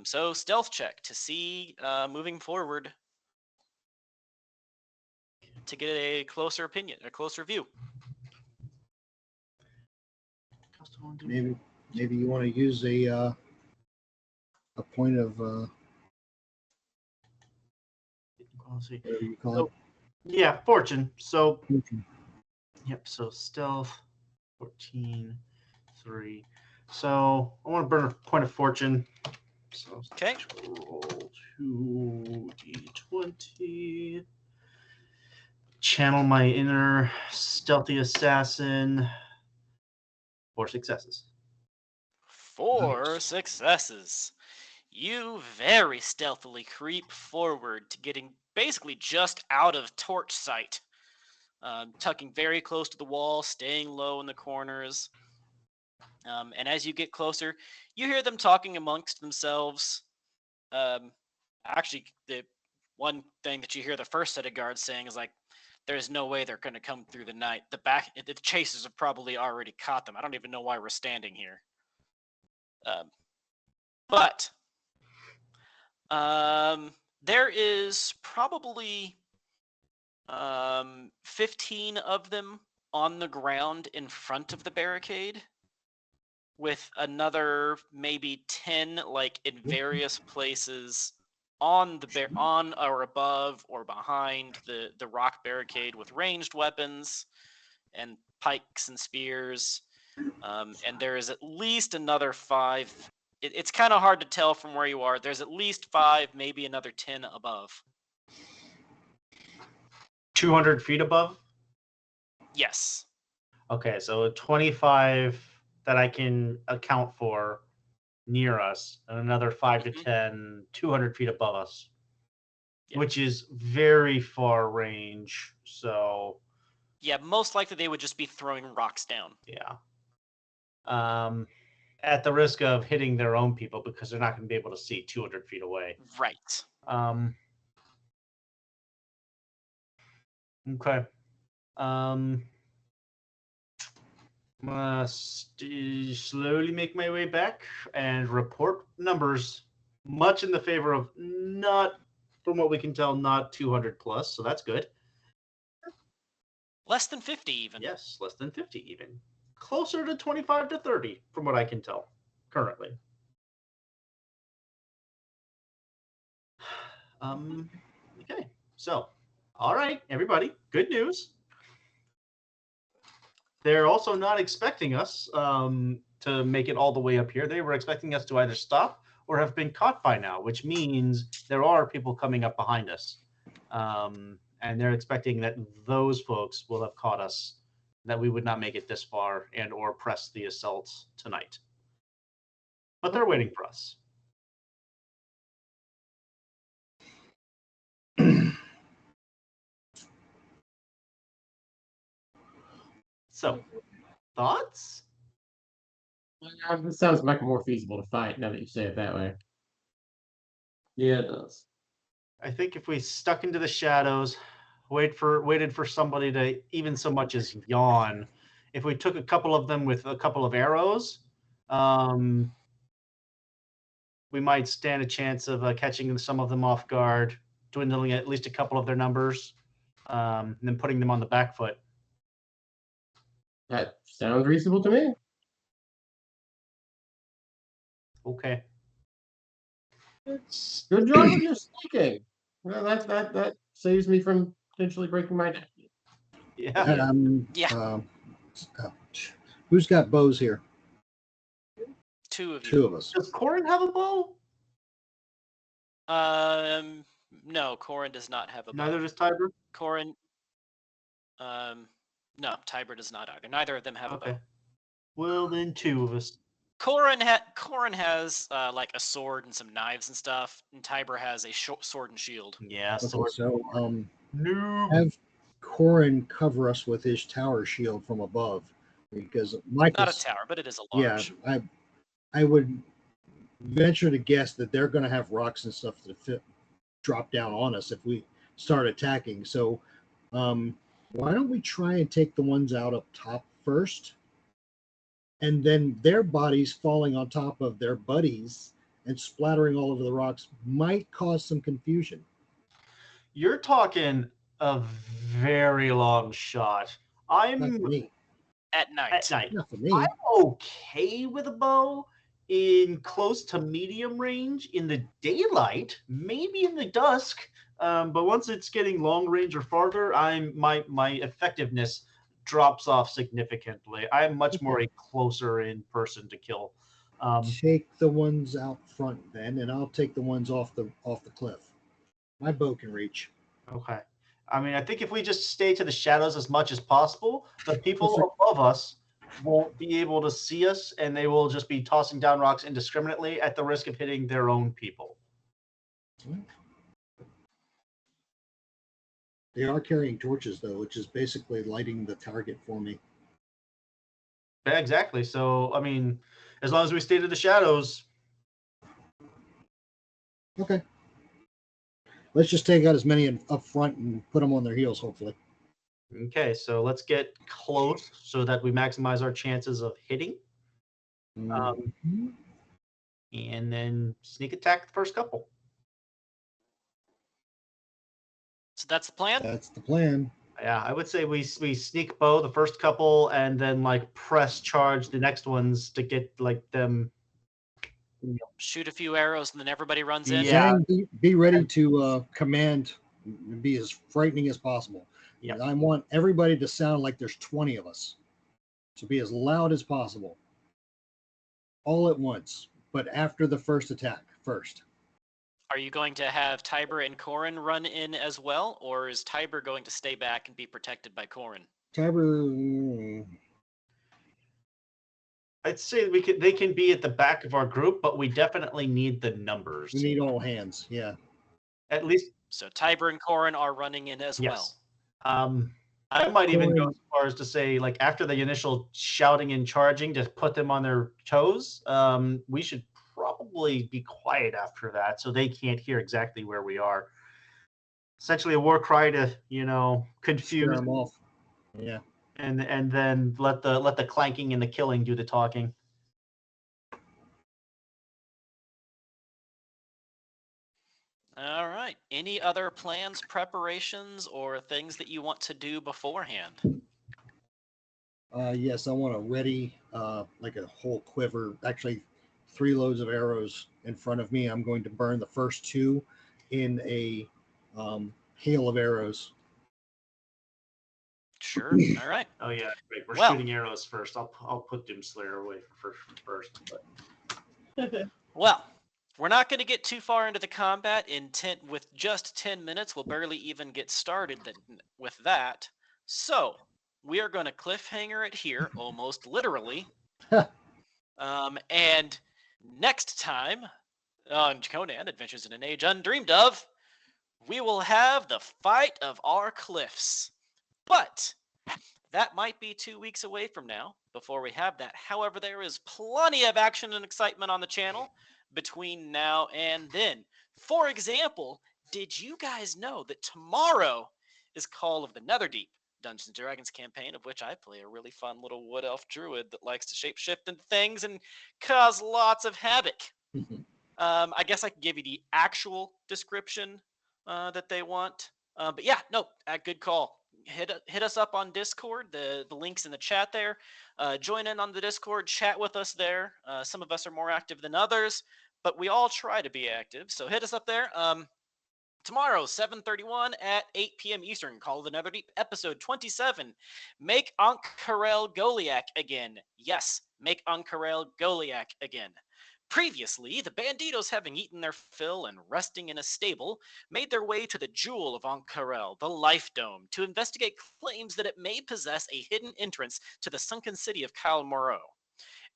S2: So stealth check to see moving forward to get a closer opinion, a closer view.
S7: Maybe you want to use a point of
S4: Let's see.
S7: whatever you call
S4: So, yeah, fortune. So,
S7: it.
S4: yep. So stealth, 14, 3. So I want to burn a point of fortune. So
S2: Okay.
S4: roll 2d20. Channel my inner stealthy assassin. 4 successes.
S2: 4 successes. You very stealthily creep forward to getting basically just out of torch sight, tucking very close to the wall, staying low in the corners. And as you get closer, you hear them talking amongst themselves. Actually, the one thing that you hear the first set of guards saying is like, "There's no way they're going to come through the night. The chasers have probably already caught them. I don't even know why we're standing here." But there is probably 15 of them on the ground in front of the barricade, with another maybe 10 like in various places on on or above or behind the rock barricade with ranged weapons and pikes and spears. And there is at least another 5. It's kind of hard to tell from where you are. There's at least 5, maybe another 10 above.
S4: 200 feet above?
S2: Yes.
S4: Okay, so 25 that I can account for near us, and another 5 to 10, 200 feet above us, which is very far range. So,
S2: yeah, most likely they would just be throwing rocks down.
S4: Yeah. At the risk of hitting their own people because they're not going to be able to see 200 feet away.
S2: Right.
S4: Okay. Slowly make my way back and report numbers, much in the favor of not, from what we can tell, not 200 plus. So that's good.
S2: Less than 50 even.
S4: Yes, less than 50 even. Closer to 25 to 30 from what I can tell currently. Okay, so, all right, everybody, good news. They're also not expecting us to make it all the way up here. They were expecting us to either stop or have been caught by now, which means there are people coming up behind us. And they're expecting that those folks will have caught us, that we would not make it this far and or press the assault tonight. But they're waiting for us. So, thoughts?
S3: This sounds like more feasible to fight now that you say it that way.
S5: Yeah, it does.
S4: I think if we stuck into the shadows, waited for somebody to even so much as yawn, if we took a couple of them with a couple of arrows, we might stand a chance of catching some of them off guard, dwindling at least a couple of their numbers, and then putting them on the back foot.
S3: That sounds reasonable to me.
S4: Okay.
S3: Good job with your sneaking. Well, that saves me from potentially breaking my neck.
S4: Yeah.
S2: Yeah.
S7: Who's got bows here?
S2: Two of you.
S7: Two of us.
S4: Does Corin have a bow?
S2: No, Corin does not have a bow.
S4: Neither does Tiber.
S2: Corin, no, Tiber does not either. Neither of them have a bow.
S4: Well, then two of us.
S2: Corin has like a sword and some knives and stuff, and Tiber has a sword and shield.
S4: Yeah.
S7: Okay, so
S4: Noob.
S7: have Corin cover us with his tower shield from above, because Michael.
S2: Not a tower, but it is a
S7: Yeah,
S2: large.
S7: I would venture to guess that they're going to have rocks and stuff that drop down on us if we start attacking. So, why don't we try and take the ones out up top first, and then their bodies falling on top of their buddies and splattering all over the rocks might cause some confusion.
S4: You're talking a very long shot.
S7: Not for me.
S2: At night.
S7: Not for me.
S4: I'm okay with a bow in close to medium range in the daylight, maybe in the dusk. But once it's getting long range or farther, my effectiveness drops off significantly. I'm much more a closer in person to kill.
S7: Take the ones out front then, and I'll take the ones off the cliff. My bow can reach.
S4: Okay. I mean, I think if we just stay to the shadows as much as possible, the people above us won't be able to see us, and they will just be tossing down rocks indiscriminately at the risk of hitting their own people.
S7: They are carrying torches, though, which is basically lighting the target for me.
S4: Yeah, exactly. So, I mean, as long as we stay to the shadows.
S7: Okay. Let's just take out as many up front and put them on their heels, hopefully.
S4: Okay, so let's get close so that we maximize our chances of hitting. And then sneak attack the first couple.
S2: So that's the plan?
S7: That's the plan.
S4: Yeah, I would say we sneak bow the first couple and then like press charge the next ones to get like them.
S2: Shoot a few arrows and then everybody runs in.
S4: Yeah.
S7: Be ready to command, be as frightening as possible.
S4: Yeah.
S7: I want everybody to sound like there's 20 of us. So be as loud as possible. All at once, but after the first attack first.
S2: Are you going to have Tiber and Corin run in as well, or is Tiber going to stay back and be protected by Corin?
S7: Tiber.
S4: I'd say they can be at the back of our group, but we definitely need the numbers.
S7: We need all hands, yeah.
S4: At least.
S2: So Tiber and Corin are running in as well.
S4: I might even go as far as to say, like, after the initial shouting and charging to put them on their toes, we should probably be quiet after that so they can't hear exactly where we are. Essentially a war cry to, confuse
S7: them off. Yeah.
S4: And then let the clanking and the killing do the talking.
S2: All right. Any other plans, preparations, or things that you want to do beforehand?
S7: Yes, I want to ready like a whole quiver, actually 3 loads of arrows in front of me. I'm going to burn the first 2 in a hail of arrows.
S2: Sure. All right.
S4: Oh yeah, great. We're shooting arrows first. I'll put Doomslayer away first. But
S2: well, we're not going to get too far into the combat with just 10 minutes. We'll barely even get started with that. So we are going to cliffhanger it here, almost literally. And next time on Conan, Adventures in an Age Undreamed Of, we will have the fight of our cliffs. But that might be 2 weeks away from now before we have that. However, there is plenty of action and excitement on the channel between now and then. For example, did you guys know that tomorrow is Call of the Netherdeep, Dungeons & Dragons campaign, of which I play a really fun little wood elf druid that likes to shapeshift into things and cause lots of havoc. I guess I can give you the actual description that they want. But yeah, no, good call. hit us up on Discord. The link's in the chat there. Join in on the Discord. Chat with us there. Some of us are more active than others, but we all try to be active. So hit us up there. Tomorrow, 7:31 at 8 p.m. Eastern, Call of the Netherdeep, episode 27. Make Ank'Harel Goliath again. Yes, make Ank'Harel Goliath again. Previously, the Banditos, having eaten their fill and resting in a stable, made their way to the Jewel of Ank'Harel, the Life Dome, to investigate claims that it may possess a hidden entrance to the sunken city of Kal Moreau.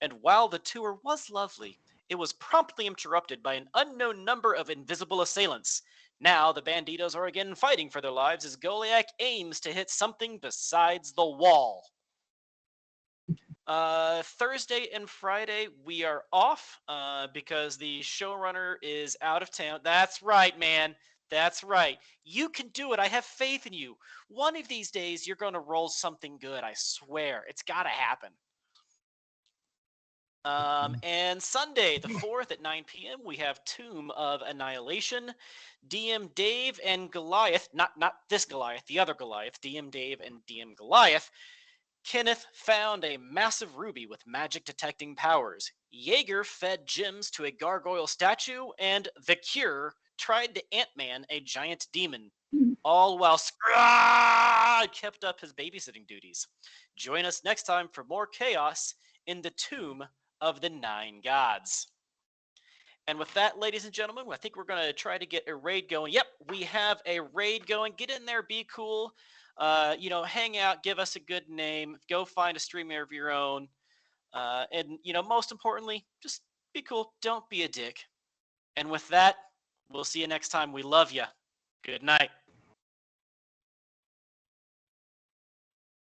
S2: And while the tour was lovely, it was promptly interrupted by an unknown number of invisible assailants. Now the Banditos are again fighting for their lives as Goliath aims to hit something besides the wall. Thursday and Friday we are off because the showrunner is out of town. That's right, man. That's right. You can do it. I have faith in you. One of these days you're going to roll something good. I swear. It's got to happen. And Sunday, the 4th at 9 p.m., we have Tomb of Annihilation. DM Dave and Goliath, not this Goliath, the other Goliath, DM Dave and DM Goliath. Kenneth found a massive ruby with magic detecting powers. Jaeger fed gems to a gargoyle statue, and The Cure tried to Ant-Man a giant demon, all while Scrod kept up his babysitting duties. Join us next time for more chaos in the Tomb of the Nine Gods. And with that, ladies and gentlemen, I think we're going to try to get a raid going. Yep, we have a raid going. Get in there, be cool. Hang out, give us a good name, go find a streamer of your own. And most importantly, just be cool. Don't be a dick. And with that, we'll see you next time. We love you. Good night.